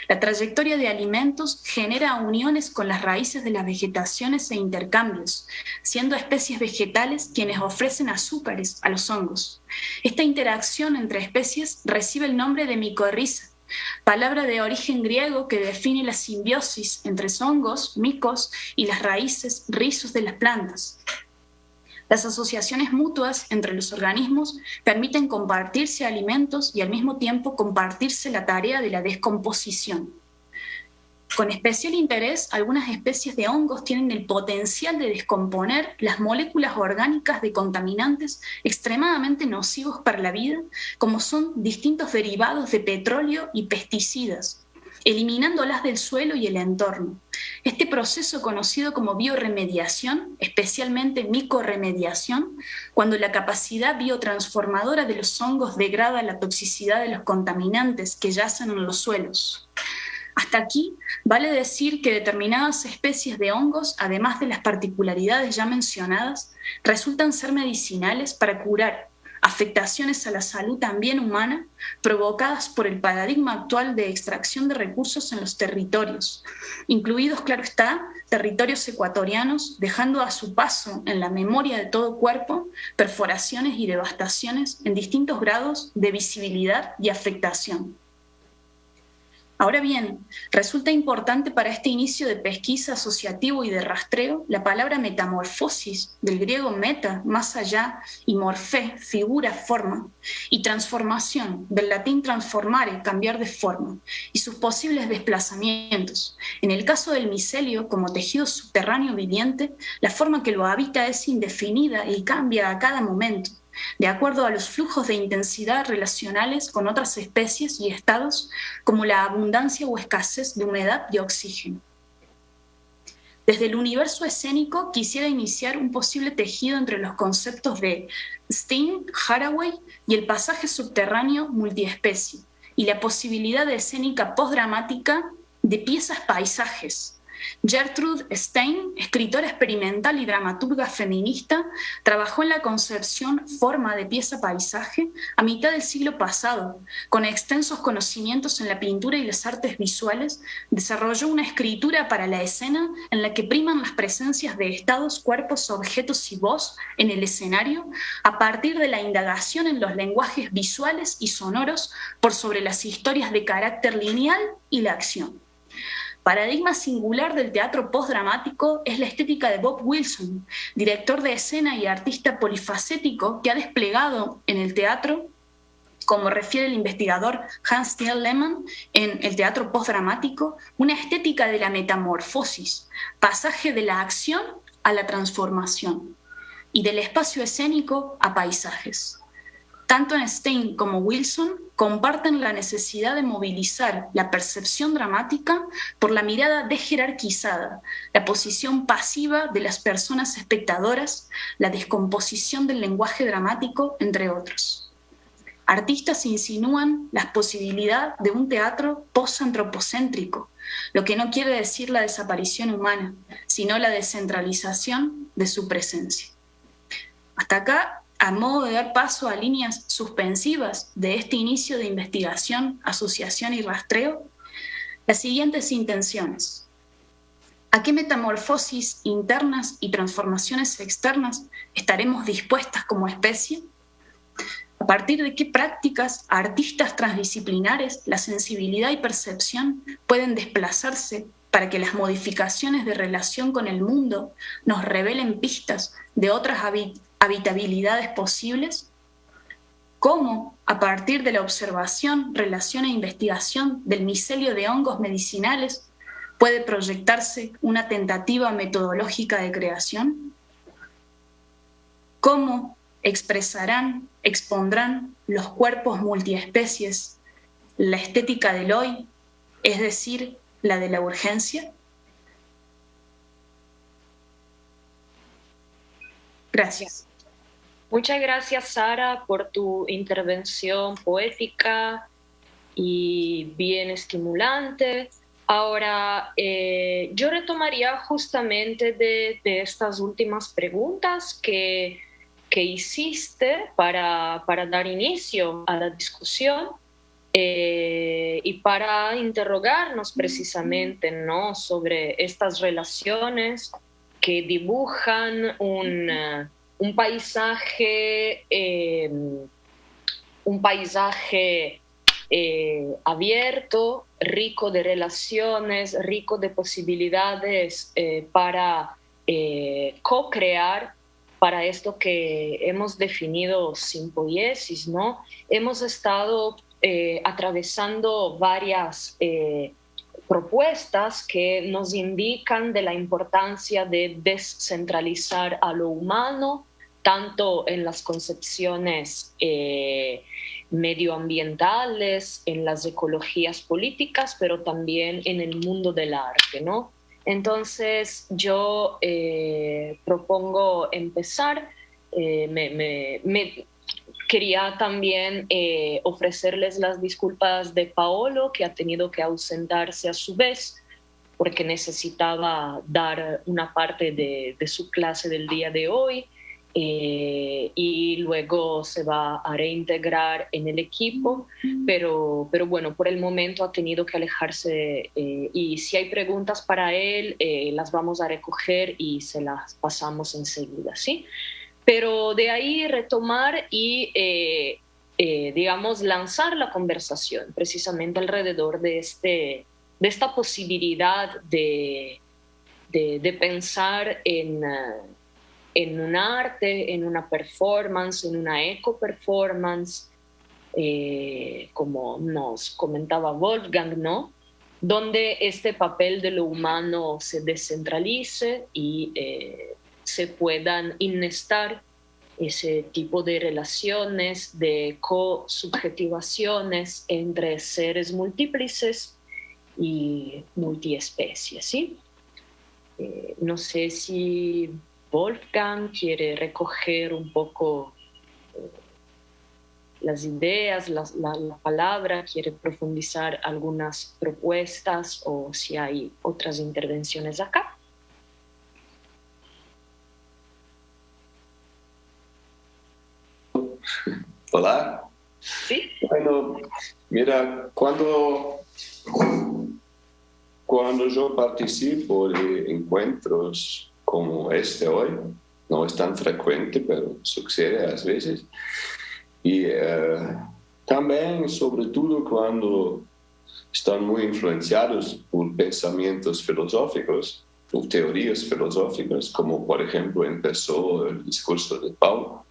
La trayectoria de alimentos genera uniones con las raíces de las vegetaciones e intercambios, siendo especies vegetales quienes ofrecen azúcares a los hongos. Esta interacción entre especies recibe el nombre de micorriza, palabra de origen griego que define la simbiosis entre hongos, micos, y las raíces, rizos de las plantas. Las asociaciones mutuas entre los organismos permiten compartirse alimentos y al mismo tiempo compartirse la tarea de la descomposición. Con especial interés, algunas especies de hongos tienen el potencial de descomponer las moléculas orgánicas de contaminantes extremadamente nocivos para la vida, como son distintos derivados de petróleo y pesticidas, eliminándolas del suelo y el entorno. Este proceso, conocido como bioremediación, especialmente micorremediación, cuando la capacidad biotransformadora de los hongos degrada la toxicidad de los contaminantes que yacen en los suelos. Hasta aquí, vale decir que determinadas especies de hongos, además de las particularidades ya mencionadas, resultan ser medicinales para curar afectaciones a la salud también humana provocadas por el paradigma actual de extracción de recursos en los territorios, incluidos, claro está, territorios ecuatorianos, dejando a su paso en la memoria de todo cuerpo perforaciones y devastaciones en distintos grados de visibilidad y afectación. Ahora bien, resulta importante para este inicio de pesquisa asociativo y de rastreo la palabra metamorfosis, del griego meta, más allá, y morfé, figura, forma, y transformación, del latín transformare, cambiar de forma, y sus posibles desplazamientos. En el caso del micelio, como tejido subterráneo viviente, la forma que lo habita es indefinida y cambia a cada momento, de acuerdo a los flujos de intensidad relacionales con otras especies y estados, como la abundancia o escasez de humedad y oxígeno. Desde el universo escénico quisiera iniciar un posible tejido entre los conceptos de Steen, Haraway y el pasaje subterráneo multiespecie, y la posibilidad de escénica postdramática de piezas paisajes. Gertrude Stein, escritora experimental y dramaturga feminista, trabajó en la concepción forma de pieza-paisaje a mitad del siglo pasado. Con extensos conocimientos en la pintura y las artes visuales, desarrolló una escritura para la escena en la que priman las presencias de estados, cuerpos, objetos y voz en el escenario a partir de la indagación en los lenguajes visuales y sonoros por sobre las historias de carácter lineal y la acción. Paradigma singular del teatro postdramático es la estética de Bob Wilson, director de escena y artista polifacético que ha desplegado en el teatro, como refiere el investigador Hans Thiel Lehmann en El teatro postdramático, una estética de la metamorfosis, pasaje de la acción a la transformación, y del espacio escénico a paisajes. Tanto Stein como Wilson comparten la necesidad de movilizar la percepción dramática por la mirada desjerarquizada, la posición pasiva de las personas espectadoras, la descomposición del lenguaje dramático, entre otros. Artistas insinúan la posibilidad de un teatro post-antropocéntrico, lo que no quiere decir la desaparición humana, sino la descentralización de su presencia. Hasta acá, a modo de dar paso a líneas suspensivas de este inicio de investigación, asociación y rastreo, las siguientes intenciones. ¿A qué metamorfosis internas y transformaciones externas estaremos dispuestas como especie? ¿A partir de qué prácticas artistas transdisciplinares la sensibilidad y percepción pueden desplazarse para que las modificaciones de relación con el mundo nos revelen pistas de otras habitabilidades posibles? ¿Cómo, a partir de la observación, relación e investigación del micelio de hongos medicinales, puede proyectarse una tentativa metodológica de creación? ¿Cómo expresarán, expondrán los cuerpos multiespecies la estética del hoy, es decir, la de la urgencia? Gracias. Muchas gracias, Sara, por tu intervención poética y bien estimulante. Ahora, yo retomaría justamente de estas últimas preguntas que hiciste para dar inicio a la discusión y para interrogarnos precisamente, ¿no?, sobre estas relaciones que dibujan un paisaje abierto, rico de relaciones, rico de posibilidades para co-crear para esto que hemos definido simpoiesis, ¿no? Hemos estado atravesando varias propuestas que nos indican de la importancia de descentralizar a lo humano, tanto en las concepciones medioambientales, en las ecologías políticas, pero también en el mundo del arte, ¿no? Entonces yo propongo empezar. Quería también ofrecerles las disculpas de Paolo, que ha tenido que ausentarse a su vez, porque necesitaba dar una parte de su clase del día de hoy, y luego se va a reintegrar en el equipo, pero bueno, por el momento ha tenido que alejarse, y si hay preguntas para él, las vamos a recoger y se las pasamos enseguida, ¿sí? Pero de ahí retomar y digamos, lanzar la conversación precisamente alrededor de esta posibilidad de pensar en un arte, en una performance, en una eco-performance, como nos comentaba Wolfgang, ¿no? Donde este papel de lo humano se descentralice y se puedan innestar ese tipo de relaciones, de co-subjetivaciones entre seres múltiples y multiespecies, ¿sí? No sé si Wolfgang quiere recoger un poco las ideas, la palabra, quiere profundizar algunas propuestas o si hay otras intervenciones acá. Hola. Sí. Bueno, mira, cuando yo participo de encuentros como este hoy, no es tan frecuente, pero sucede a veces, y también, sobre todo, cuando están muy influenciados por pensamientos filosóficos o teorías filosóficas, como por ejemplo empezó el discurso de Paulo,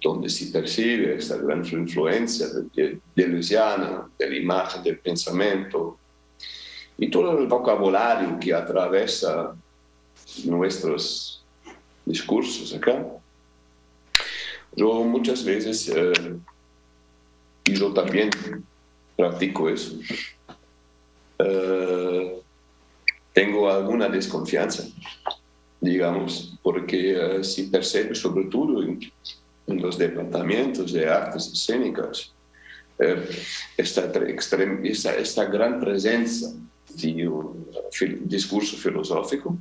donde se percibe esta gran influencia de Luciana, de la imagen, del pensamiento, y todo el vocabulario que atraviesa nuestros discursos acá. Yo muchas veces, y yo también practico eso, tengo alguna desconfianza, digamos, porque se percibe sobre todo en los departamentos de artes escénicas esta gran presencia de un discurso filosófico.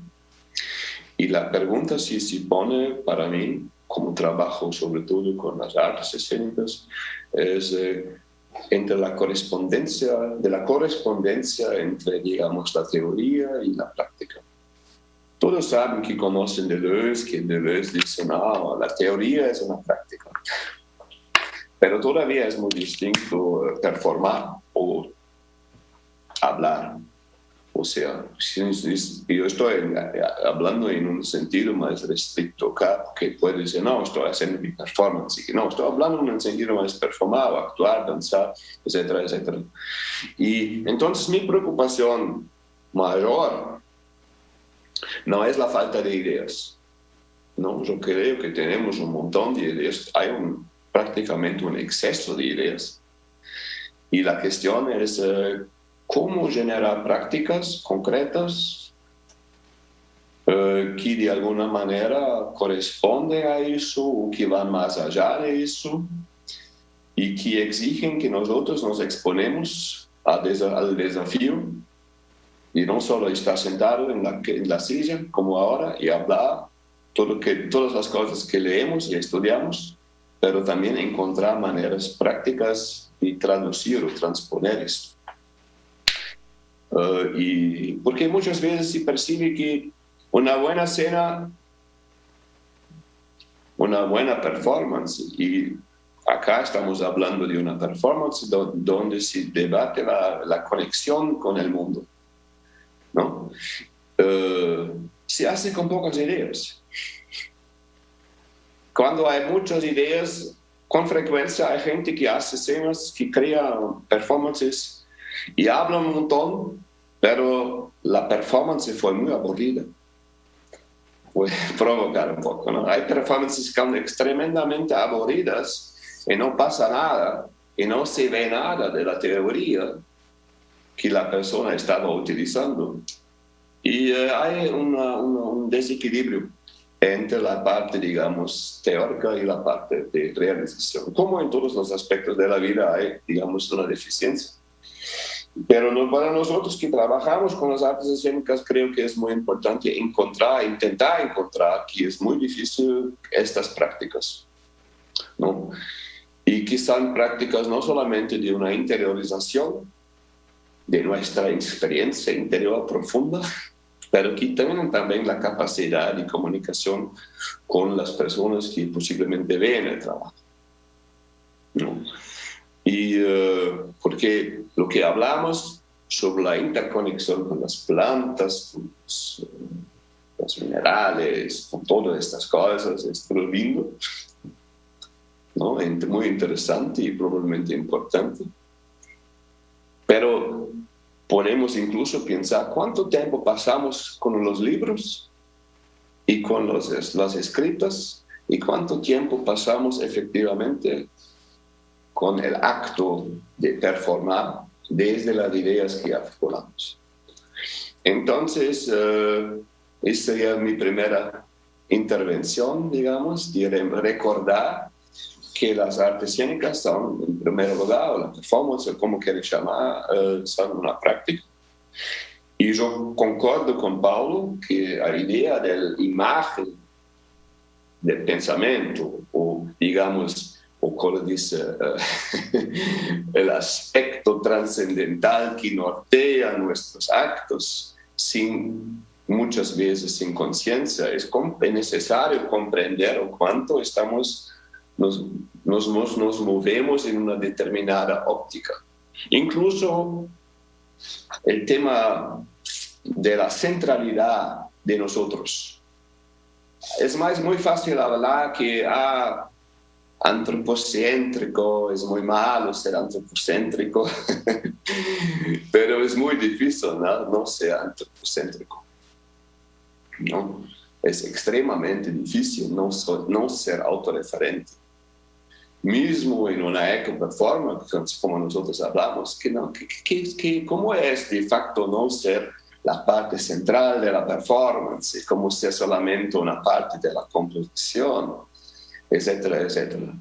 Y la pregunta si se pone para mí, como trabajo sobre todo con las artes escénicas, es entre la correspondencia entre, digamos, la teoría y la práctica. Todos saben que conocen Deleuze, que Deleuze dice, no, la teoría es una práctica. Pero todavía es muy distinto performar o hablar. O sea, yo estoy hablando en un sentido más restricto acá, que puede decir, no, estoy haciendo mi performance, y no, estoy hablando en un sentido más performado, actuar, danzar, etcétera, etcétera. Y entonces mi preocupación mayor no es la falta de ideas. No, yo creo que tenemos un montón de ideas, hay prácticamente un exceso de ideas. Y la cuestión es cómo generar prácticas concretas que de alguna manera corresponden a eso o que van más allá de eso y que exigen que nosotros nos exponemos al desafío y no solo estar sentado en la silla como ahora y hablar todas las cosas que leemos y estudiamos, pero también encontrar maneras prácticas de traducir o transponer esto. Y porque muchas veces se percibe que una buena escena, una buena performance, y acá estamos hablando de una performance donde se debate la conexión con el mundo, ¿no? Se hace con pocas ideas. Cuando hay muchas ideas, con frecuencia hay gente que hace escenas, que crea performances y habla un montón, pero la performance fue muy aburrida. Puede provocar un poco, ¿no? Hay performances que son extremadamente aburridas y no pasa nada y no se ve nada de la teoría que la persona estaba utilizando. Y hay un desequilibrio entre la parte, digamos, teórica y la parte de realización. Como en todos los aspectos de la vida hay, digamos, una deficiencia. Pero para nosotros que trabajamos con las artes escénicas, creo que es muy importante intentar encontrar, que es muy difícil, estas prácticas, ¿no? Y que son prácticas no solamente de una interiorización de nuestra experiencia interior profunda, pero que tienen también la capacidad de comunicación con las personas que posiblemente ven el trabajo. ¿no? Y porque lo que hablamos sobre la interconexión con las plantas, con los minerales, con todas estas cosas, es muy lindo, ¿no? Muy interesante y probablemente importante. Pero podemos incluso pensar cuánto tiempo pasamos con los libros y con las escritas y cuánto tiempo pasamos efectivamente con el acto de performar desde las ideas que articulamos. Entonces, esa sería mi primera intervención, digamos, de recordar que las artes escénicas son, en primer lugar, o la performance, o como quieres llamar, son una práctica. Y yo concordo con Paulo que la idea de la imagen del pensamiento, o digamos, o como dice, el aspecto trascendental que nortea nuestros actos, muchas veces sin conciencia, es necesario comprender cuánto nos movemos en una determinada óptica. Incluso el tema de la centralidad de nosotros. Es muy fácil hablar que antropocéntrico es muy malo ser antropocéntrico, pero es muy difícil no ser antropocéntrico, ¿no? Es extremadamente difícil no ser autorreferente. Mismo en una eco-performance, como nosotros hablamos, ¿cómo es de facto no ser la parte central de la performance, como ser solamente una parte de la composición, etcétera, etcétera?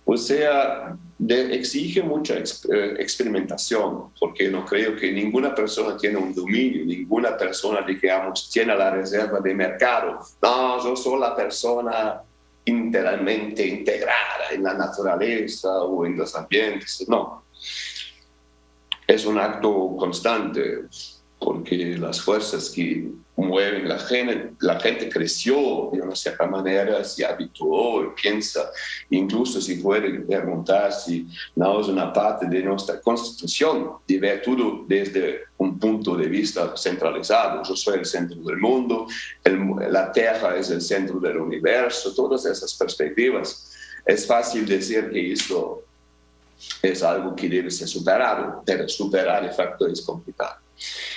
O sea, exige mucha experimentación, porque no creo que ninguna persona tiene un dominio, ninguna persona, digamos, tiene la reserva de mercado. No, yo soy la persona integralmente integrada en la naturaleza o en los ambientes. No, es un acto constante, porque las fuerzas que mueven la gente creció de una cierta manera, se habituó, piensa, incluso si puede preguntar si no es una parte de nuestra constitución, de ver todo desde un punto de vista centralizado. Yo soy el centro del mundo, la Tierra es el centro del universo, todas esas perspectivas. Es fácil decir que esto es algo que debe ser superado, pero superar de facto es complicado.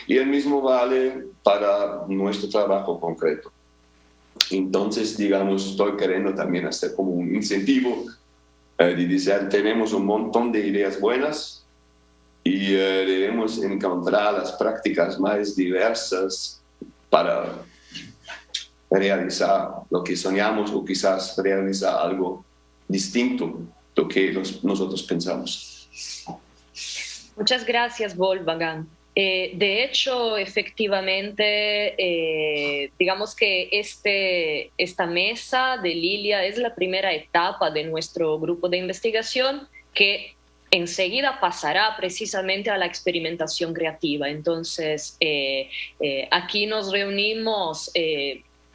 Y el mismo vale para nuestro trabajo concreto. Entonces, digamos, estoy queriendo también hacer como un incentivo de decir, tenemos un montón de ideas buenas y debemos encontrar las prácticas más diversas para realizar lo que soñamos o quizás realizar algo distinto de lo que nosotros pensamos. Muchas gracias, Wolfgang. De hecho, efectivamente, digamos que esta mesa de Lilia es la primera etapa de nuestro grupo de investigación que enseguida pasará precisamente a la experimentación creativa. Entonces, aquí nos reunimos.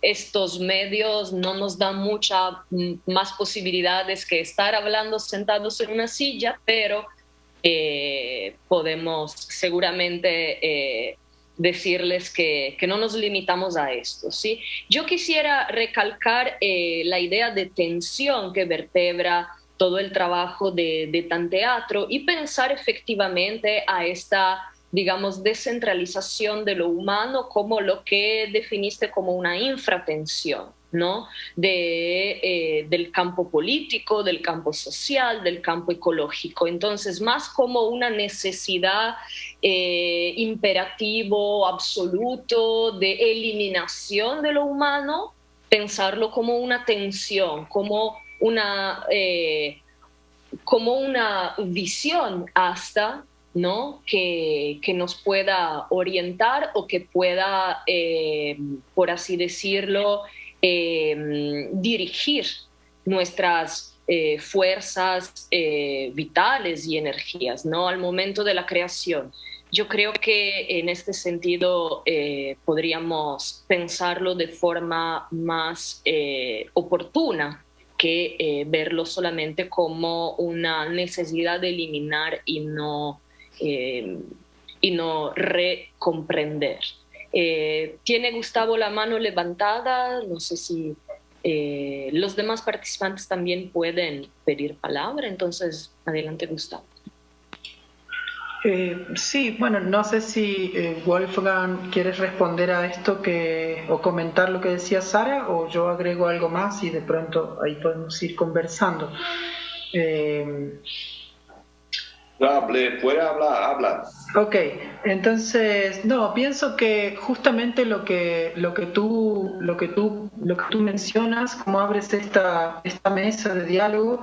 Estos medios no nos dan muchas más posibilidades que estar hablando sentados en una silla, pero podemos seguramente decirles que no nos limitamos a esto, ¿sí? Yo quisiera recalcar la idea de tensión que vertebra todo el trabajo de Tanteatro y pensar efectivamente a esta, digamos, descentralización de lo humano como lo que definiste como una infratensión, ¿no? Del campo político, del campo social, del campo ecológico. Entonces, más como una necesidad imperativo, absoluto, de eliminación de lo humano, pensarlo como una tensión, como una visión hasta, ¿no? que nos pueda orientar o que pueda, por así decirlo, dirigir nuestras fuerzas vitales y energías, ¿no? Al momento de la creación. Yo creo que en este sentido podríamos pensarlo de forma más oportuna que verlo solamente como una necesidad de eliminar y no recomprender. Tiene Gustavo la mano levantada, no sé si los demás participantes también pueden pedir palabra, entonces adelante Gustavo. Sí, bueno, no sé si Wolfgang quieres responder a esto o comentar lo que decía Sara, o yo agrego algo más y de pronto ahí podemos ir conversando. Puede hablar. Ok, entonces, no, pienso que justamente lo que tú mencionas, como abres esta mesa de diálogo,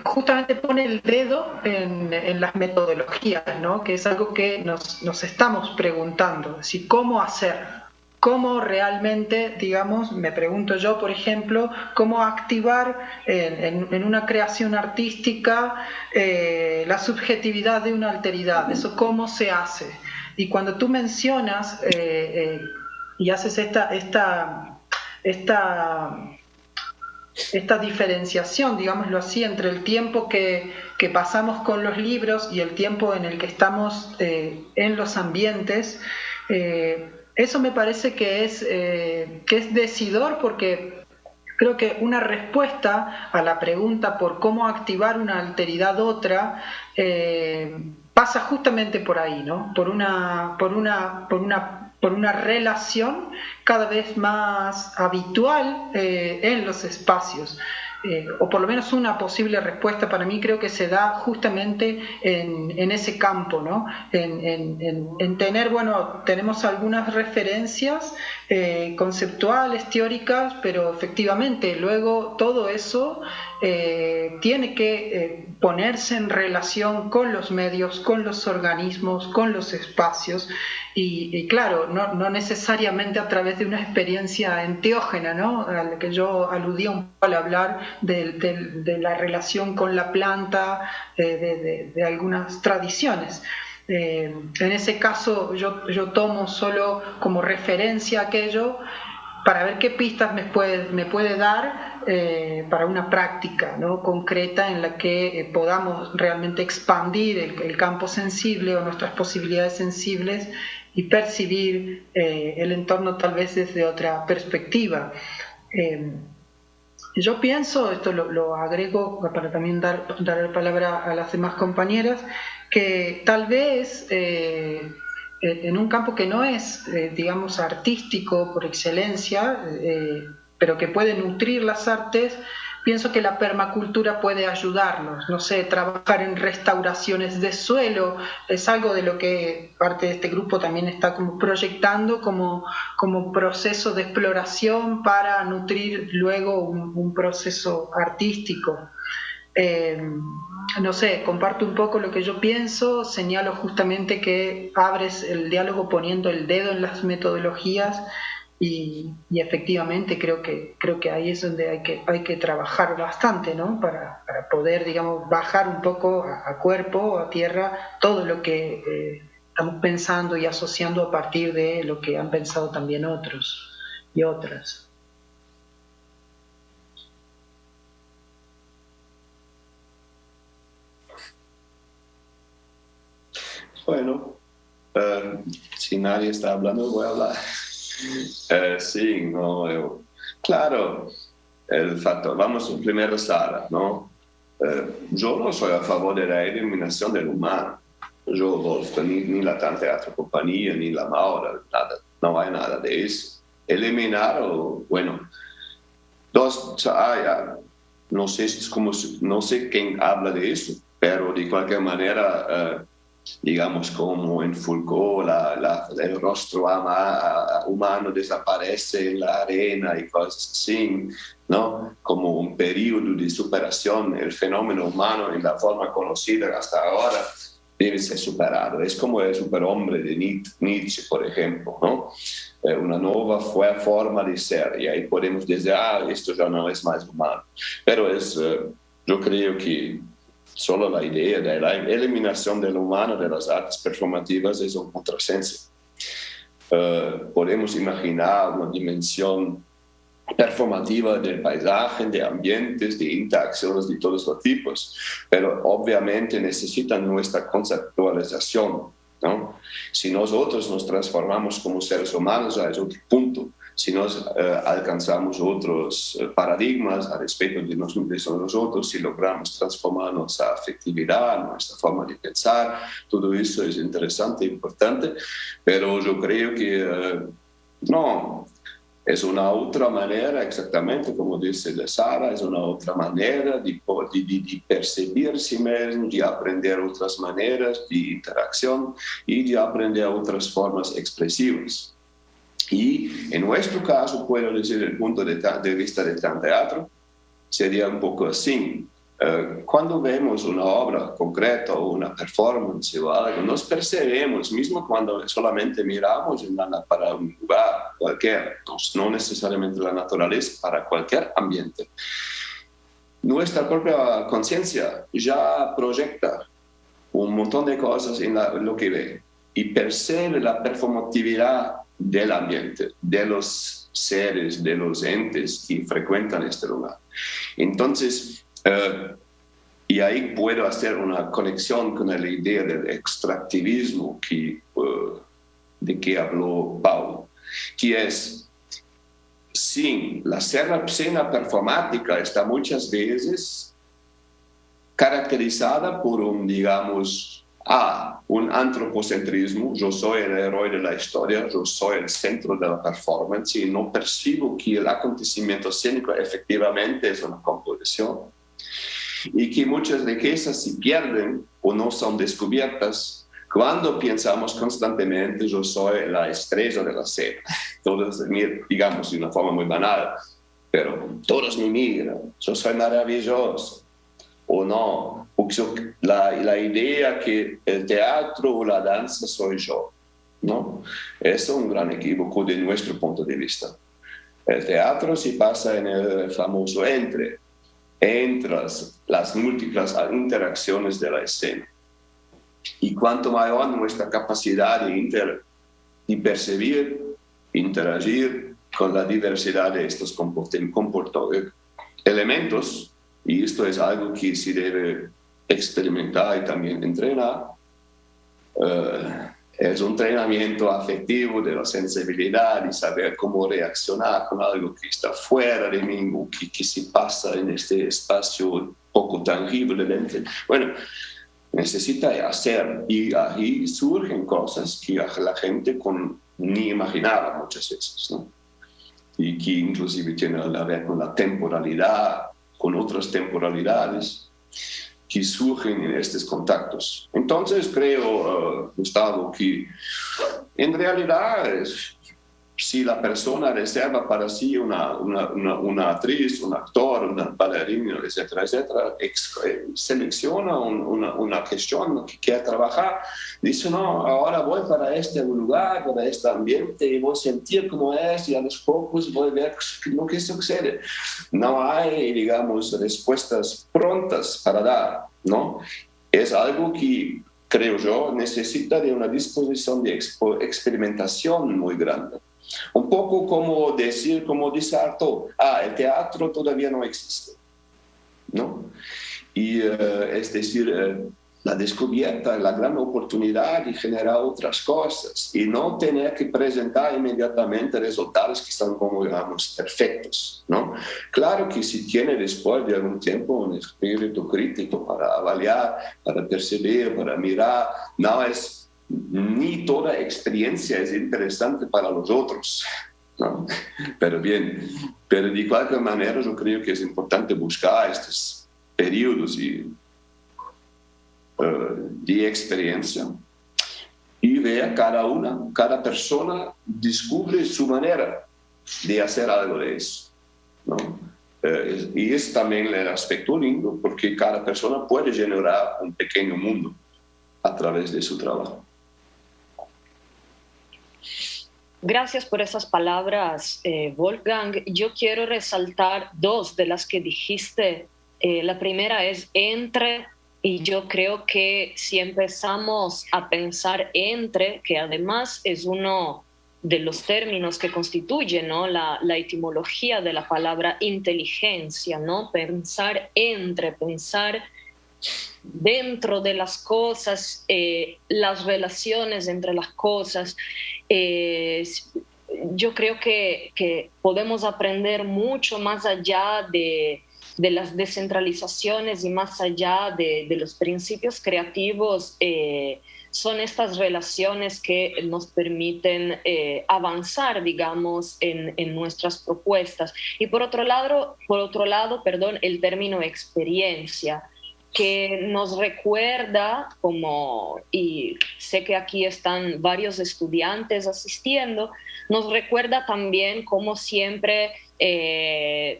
justamente pone el dedo en las metodologías, ¿no? Que es algo que nos estamos preguntando, es decir, ¿cómo hacer? ¿Cómo realmente, digamos, me pregunto yo, por ejemplo, cómo activar en una creación artística la subjetividad de una alteridad? ¿Eso cómo se hace? Y cuando tú mencionas y haces esta diferenciación, digámoslo así, entre el tiempo que pasamos con los libros y el tiempo en el que estamos en los ambientes, eso me parece que es decidor, porque creo que una respuesta a la pregunta por cómo activar una alteridad otra pasa justamente por ahí, ¿no? Por una relación cada vez más habitual en los espacios. O por lo menos una posible respuesta para mí creo que se da justamente en ese campo, ¿no? En tener, bueno, tenemos algunas referencias conceptuales, teóricas, pero efectivamente luego todo eso tiene que ponerse en relación con los medios, con los organismos, con los espacios y claro, no necesariamente a través de una experiencia enteógena, ¿no? A la que yo aludía un poco al hablar de la relación con la planta, de algunas tradiciones. En ese caso yo tomo solo como referencia aquello para ver qué pistas me puede dar para una práctica, ¿no? Concreta en la que podamos realmente expandir el campo sensible o nuestras posibilidades sensibles y percibir el entorno tal vez desde otra perspectiva. Yo pienso, esto lo agrego para también dar la palabra a las demás compañeras, que tal vez en un campo que no es, digamos, artístico por excelencia, pero que puede nutrir las artes, pienso que la permacultura puede ayudarnos. No sé, trabajar en restauraciones de suelo es algo de lo que parte de este grupo también está como proyectando como proceso de exploración para nutrir luego un proceso artístico. No sé, comparto un poco lo que yo pienso, señalo justamente que abres el diálogo poniendo el dedo en las metodologías y efectivamente creo que ahí es donde hay que trabajar bastante, ¿no? Para poder, digamos, bajar un poco a cuerpo, a tierra, todo lo que estamos pensando y asociando a partir de lo que han pensado también otros y otras. Bueno, si nadie está hablando, voy a hablar. Sí, no, claro, el factor, vamos primero Sara, ¿no? Yo no soy a favor de la eliminación del humano. Yo, Wolf, ni la Teatro Compañía, ni la Maura, nada, no hay nada de eso. Eliminar, bueno, no sé quién habla de eso, pero de cualquier manera, digamos, como en Foucault, el rostro humano desaparece en la arena y cosas así, ¿no? Como un periodo de superación, el fenómeno humano en la forma conocida hasta ahora debe ser superado. Es como el superhombre de Nietzsche, por ejemplo, ¿no? Una nueva forma de ser, y ahí podemos decir, esto ya no es más humano. Pero yo creo que solo la idea de la eliminación del humano de las artes performativas es un contrassenso. Podemos imaginar una dimensión performativa del paisaje, de ambientes, de interacciones de todos los tipos, pero obviamente necesitan nuestra conceptualización, ¿no? Si nosotros nos transformamos como seres humanos, ya es otro punto. Si nos alcanzamos otros paradigmas al respecto de nosotros, si logramos transformar nuestra afectividad, nuestra forma de pensar, todo eso es interesante e importante, pero yo creo que no. Es una otra manera, exactamente como dice Sara, es una otra manera de percibir sí mismo, de aprender otras maneras de interacción y de aprender otras formas expresivas. Y en nuestro caso, puedo decir, el punto de vista del teatro sería un poco así. Cuando vemos una obra concreta o una performance o algo, nos percebemos, mismo cuando solamente miramos para un lugar cualquier, no necesariamente la naturaleza, para cualquier ambiente. Nuestra propia conciencia ya proyecta un montón de cosas en lo que ve y percibe la performatividad del ambiente, de los seres, de los entes que frecuentan este lugar. Entonces, y ahí puedo hacer una conexión con la idea del extractivismo de que habló Paulo, que es, sí, la escena performática está muchas veces caracterizada por un, digamos, un antropocentrismo. Yo soy el héroe de la historia, yo soy el centro de la performance y no percibo que el acontecimiento escénico efectivamente es una composición y que muchas riquezas se pierden o no son descubiertas cuando pensamos constantemente yo soy la estrella de la escena. Todos, digamos de una forma muy banal, pero todos me miran, yo soy maravilloso. O no, la idea que el teatro o la danza soy yo, ¿no? Es un gran equívoco de nuestro punto de vista. El teatro se pasa en el famoso entre las múltiples interacciones de la escena. Y cuanto mayor nuestra capacidad de percibir, interagir con la diversidad de estos elementos, y esto es algo que se debe experimentar y también entrenar, es un entrenamiento afectivo de la sensibilidad y saber cómo reaccionar con algo que está fuera de mí, que se pasa en este espacio poco tangible dentro. Bueno, necesita hacer y ahí surgen cosas que la gente ni imaginaba muchas veces, ¿no? Y que inclusive tienen a ver con la temporalidad, con otras temporalidades que surgen en estos contactos. Entonces creo, Gustavo, que en realidad si la persona reserva para sí una actriz, un actor, una bailarina, etcétera, etcétera, selecciona una cuestión que quiere trabajar, dice, no, ahora voy para este lugar, para este ambiente, y voy a sentir cómo es, y a los pocos voy a ver lo que sucede. No hay, digamos, respuestas prontas para dar, ¿no? Es algo que, creo yo, necesita de una disposición de experimentación muy grande. Un poco como dice Artaud, el teatro todavía no existe, ¿no? Y es decir, la descubierta, la gran oportunidad de generar otras cosas y no tener que presentar inmediatamente resultados que están como, digamos, perfectos, ¿no? Claro que si tiene después de algún tiempo un espíritu crítico para avaliar, para percibir, para mirar, no es... Ni toda experiencia es interesante para los otros, ¿no? Pero bien, pero de cualquier manera yo creo que es importante buscar estos periodos de experiencia y ver cada persona descubre su manera de hacer algo de eso, ¿no? Y es también el aspecto lindo porque cada persona puede generar un pequeño mundo a través de su trabajo. Gracias por esas palabras, Wolfgang. Yo quiero resaltar dos de las que dijiste. La primera es entre, y yo creo que si empezamos a pensar entre, que además es uno de los términos que constituyen, ¿no? la etimología de la palabra inteligencia, ¿no? Pensar dentro de las cosas, las relaciones entre las cosas. Yo creo que podemos aprender mucho más allá de las descentralizaciones y más allá de los principios creativos. Son estas relaciones que nos permiten avanzar, digamos, en nuestras propuestas. Y por otro lado, el término experiencia, que nos recuerda, y sé que aquí están varios estudiantes asistiendo, nos recuerda también cómo siempre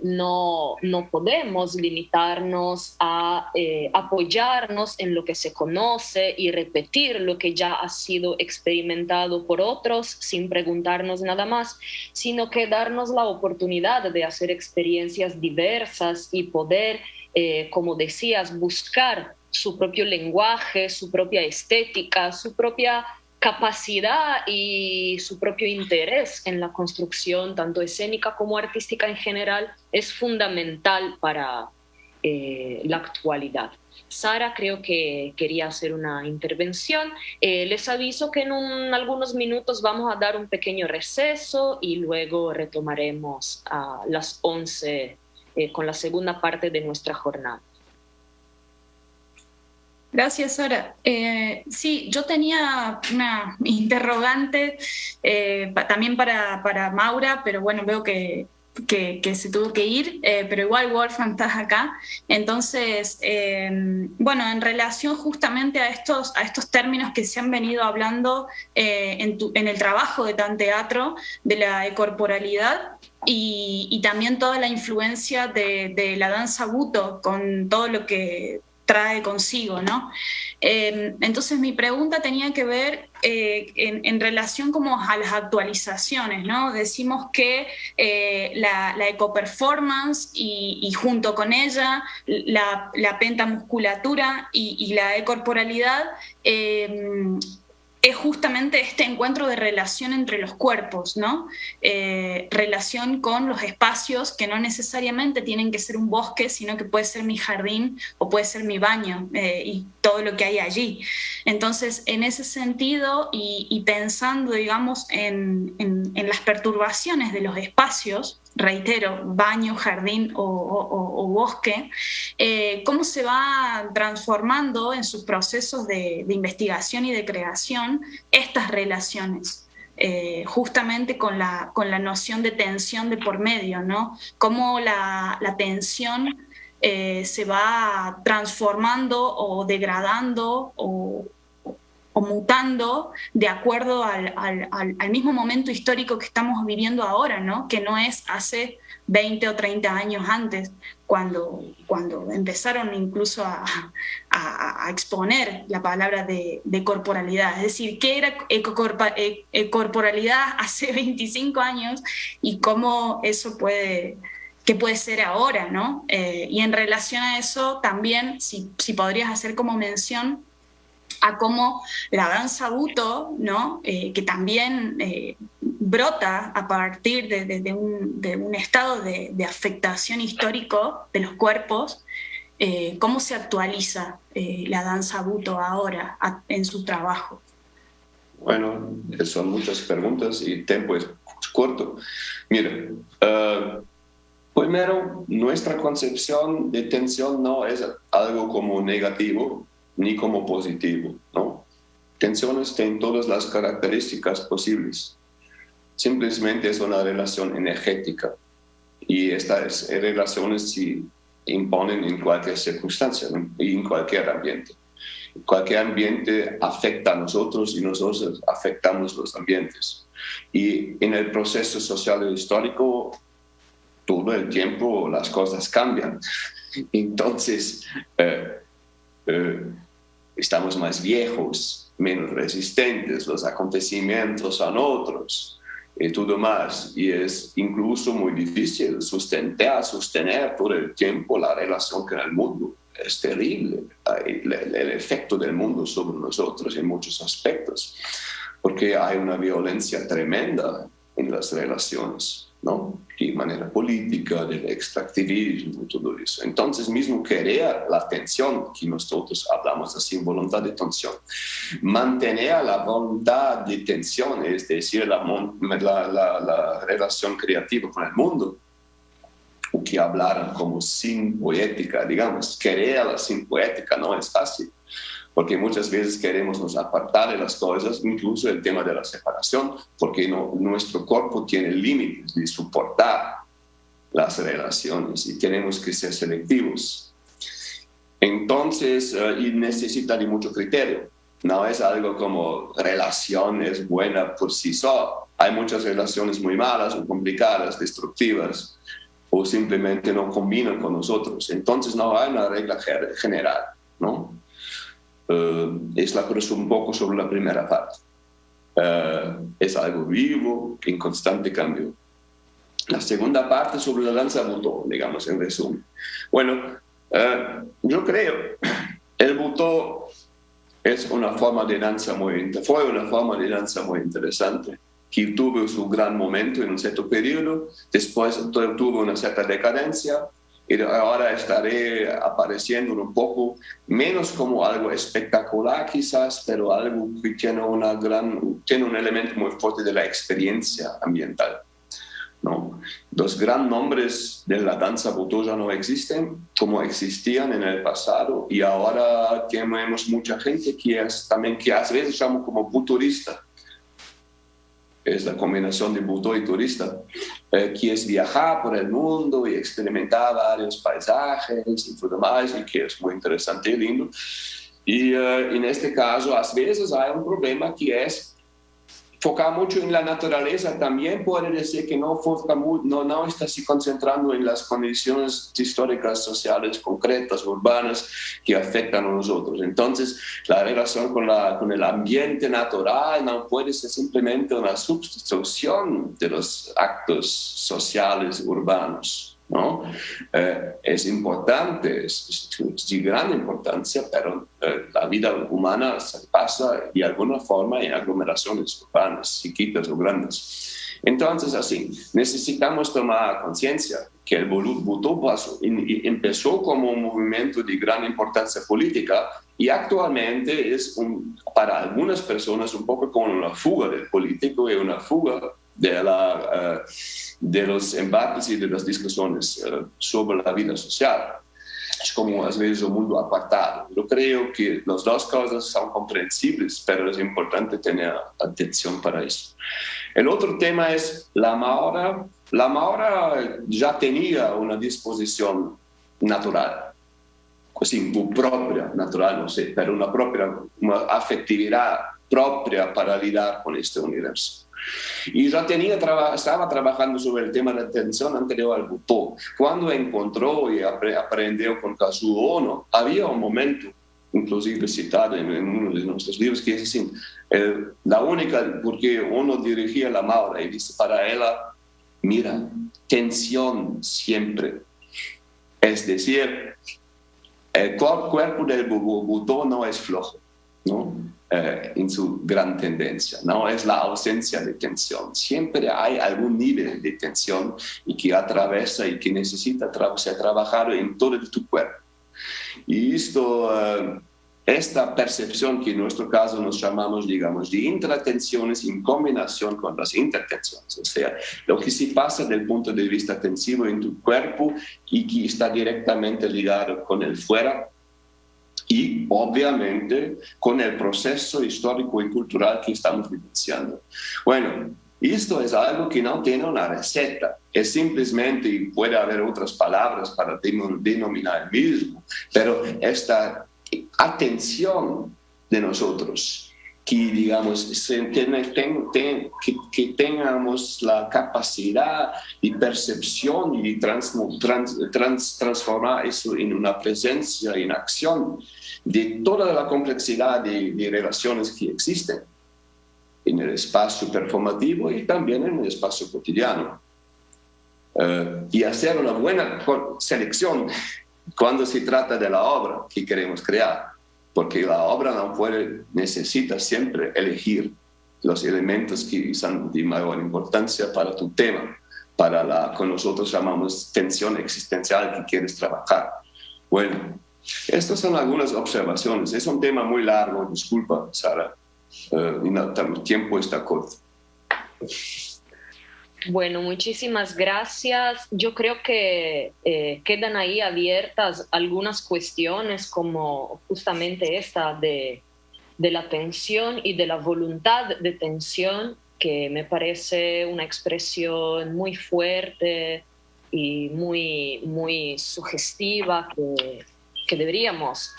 no podemos limitarnos a apoyarnos en lo que se conoce y repetir lo que ya ha sido experimentado por otros sin preguntarnos nada más, sino que darnos la oportunidad de hacer experiencias diversas y poder, como decías, buscar su propio lenguaje, su propia estética, su propia capacidad y su propio interés en la construcción, tanto escénica como artística en general, es fundamental para la actualidad. Sara creo que quería hacer una intervención. Les aviso que en algunos minutos vamos a dar un pequeño receso y luego retomaremos a las 11 con la segunda parte de nuestra jornada. Gracias, Sara. Sí, yo tenía una interrogante también para Maura, pero bueno, veo que se tuvo que ir, pero igual Wolfgang estás acá. Entonces, bueno, en relación justamente a estos términos que se han venido hablando en el trabajo de Tanteatro, de la ecorporalidad, y también toda la influencia de la danza Buto con todo lo que trae consigo, ¿no? Entonces mi pregunta tenía que ver en relación como a las actualizaciones, ¿no? Decimos que la ecoperformance y junto con ella la pentamusculatura y la ecorporalidad es justamente este encuentro de relación entre los cuerpos, ¿no? Relación con los espacios que no necesariamente tienen que ser un bosque, sino que puede ser mi jardín o puede ser mi baño y todo lo que hay allí. Entonces, en ese sentido y pensando, digamos, en las perturbaciones de los espacios, reitero, baño, jardín o bosque, cómo se va transformando en sus procesos de investigación y de creación estas relaciones, justamente con la noción de tensión de por medio, ¿no? Cómo la tensión se va transformando o degradando o mutando de acuerdo al mismo momento histórico que estamos viviendo ahora, ¿no? Que no es hace 20 o 30 años antes, cuando empezaron incluso a exponer la palabra de corporalidad. Es decir, ¿qué era corporalidad hace 25 años y cómo eso qué puede ser ahora, ¿no? Y en relación a eso también, si podrías hacer como mención a cómo la danza Buto, ¿no? Que también brota a partir de un estado de afectación histórico de los cuerpos, cómo se actualiza la danza Buto ahora en su trabajo. Bueno, son muchas preguntas y el tiempo es corto. Miren, primero, nuestra concepción de tensión no es algo como negativo ni como positivo, ¿no? Tensiones tienen todas las características posibles. Simplemente es una relación energética y estas relaciones se imponen en cualquier circunstancia, ¿no? Y en cualquier ambiente. Cualquier ambiente afecta a nosotros y nosotros afectamos los ambientes. Y en el proceso social e histórico, todo el tiempo las cosas cambian. Entonces, estamos más viejos, menos resistentes, los acontecimientos son otros y todo más. Y es incluso muy difícil sostener todo el tiempo la relación con el mundo. Es terrible el efecto del mundo sobre nosotros en muchos aspectos. porque hay una violencia tremenda en las relaciones, ¿no? De manera política, del extractivismo, todo eso. Entonces, mismo crear la tensión, que nosotros hablamos así, voluntad de tensión, mantener la voluntad de tensión, es decir, la relación creativa con el mundo, o que hablaran como sin poética, digamos, crearla sin poética no es fácil, porque muchas veces queremos nos apartar de las cosas, incluso el tema de la separación, porque nuestro cuerpo tiene límites de soportar las relaciones y tenemos que ser selectivos. Entonces, y necesita de mucho criterio. No es algo como relación es buena por sí sola. Hay muchas relaciones muy malas o complicadas, destructivas, o simplemente no combinan con nosotros. Entonces no hay una regla general, ¿no? Es la cosa un poco sobre la primera parte. Es algo vivo, en constante cambio. La segunda parte sobre la danza butó, digamos, en resumen. Bueno, yo creo, el butó es una forma de danza fue una forma de danza muy interesante, que tuvo su gran momento en un cierto periodo, después tuvo una cierta decadencia, y ahora estaré apareciendo un poco menos como algo espectacular quizás, pero algo que tiene un elemento muy fuerte de la experiencia ambiental, ¿no? Los grandes nombres de la danza butó ya no existen como existían en el pasado, y ahora tenemos mucha gente que a veces llamo como buturista. Es la combinación de butó y turista, que es viajar por el mundo y experimentar varios paisajes y todo más, y que es muy interesante y lindo. Y en este caso, a veces hay un problema que es focar mucho en la naturaleza. También puede decir que no está se concentrando en las condiciones históricas, sociales, concretas, urbanas, que afectan a nosotros. Entonces, la relación con el ambiente natural no puede ser simplemente una sustitución de los actos sociales urbanos, ¿no? Es importante, es de gran importancia, pero la vida humana se pasa de alguna forma en aglomeraciones urbanas, chiquitas o grandes. Entonces, así, necesitamos tomar conciencia que el butó empezó como un movimiento de gran importancia política, y actualmente es para algunas personas un poco como una fuga del político y una fuga de los embates y de las discusiones sobre la vida social. Es como a veces un mundo apartado. Yo creo que las dos cosas son comprensibles, pero es importante tener atención para eso. El otro tema es la Maura. La Maura ya tenía una disposición natural, así, propia, natural, no sé, pero una afectividad propia para lidiar con este universo. Y ya estaba trabajando sobre el tema de la atención anterior al butó. Cuando encontró y aprendió con Kazuo Ono, había un momento, inclusive citado en uno de nuestros libros, que es así, la única, porque Ono dirigía la Maura y dice para ella, mira, tensión siempre. Es decir, el cuerpo del butó no es flojo, ¿no? En su gran tendencia, no es la ausencia de tensión. Siempre hay algún nivel de tensión y que atraviesa y que necesita ser trabajado en todo tu cuerpo. Y esta percepción que en nuestro caso nos llamamos, digamos, de intratensiones en combinación con las intertensiones, o sea, lo que se pasa del punto de vista tensivo en tu cuerpo y que está directamente ligado con el fuera, y obviamente con el proceso histórico y cultural que estamos vivenciando. Bueno, esto es algo que no tiene una receta, es simplemente, y puede haber otras palabras para denominar el mismo, pero esta atención de nosotros, que digamos, que tengamos la capacidad de percepción y transformar eso en una presencia, en acción de toda la complejidad de relaciones que existen en el espacio performativo y también en el espacio cotidiano. Y hacer una buena selección cuando se trata de la obra que queremos crear, porque la obra necesita siempre elegir los elementos que son de mayor importancia para tu tema, para la que nosotros llamamos tensión existencial que quieres trabajar. Bueno, estas son algunas observaciones. Es un tema muy largo, disculpa, Sara, y el tiempo está corto. Bueno, muchísimas gracias. Yo creo que quedan ahí abiertas algunas cuestiones como justamente esta de la tensión y de la voluntad de tensión, que me parece una expresión muy fuerte y muy sugestiva que deberíamos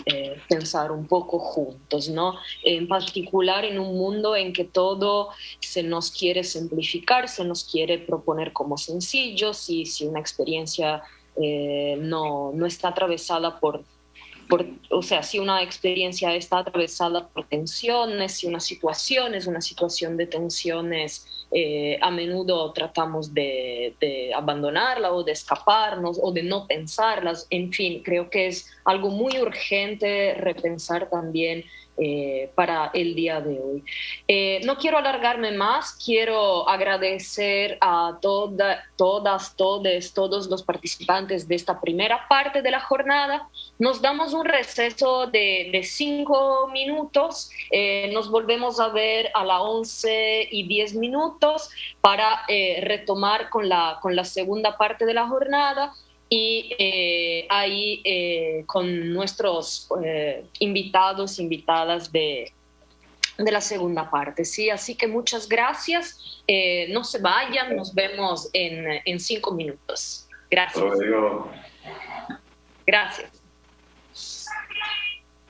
pensar un poco juntos, ¿no? En particular en un mundo en que todo se nos quiere simplificar, se nos quiere proponer como sencillo, si una experiencia no está atravesada o sea, si una experiencia está atravesada por tensiones, si una situación es una situación de tensiones, a menudo tratamos de abandonarla o de escaparnos o de no pensarlas. En fin, creo que es algo muy urgente repensar también para el día de hoy. No quiero alargarme más, quiero agradecer a todos los participantes de esta primera parte de la jornada. Nos damos un receso de 5 minutos, nos volvemos a ver a las 11:10 para retomar con la segunda parte de la jornada. Y ahí con nuestros invitadas de la segunda parte, ¿sí? Así que muchas gracias. No se vayan, nos vemos en 5 minutos. Gracias. Gracias.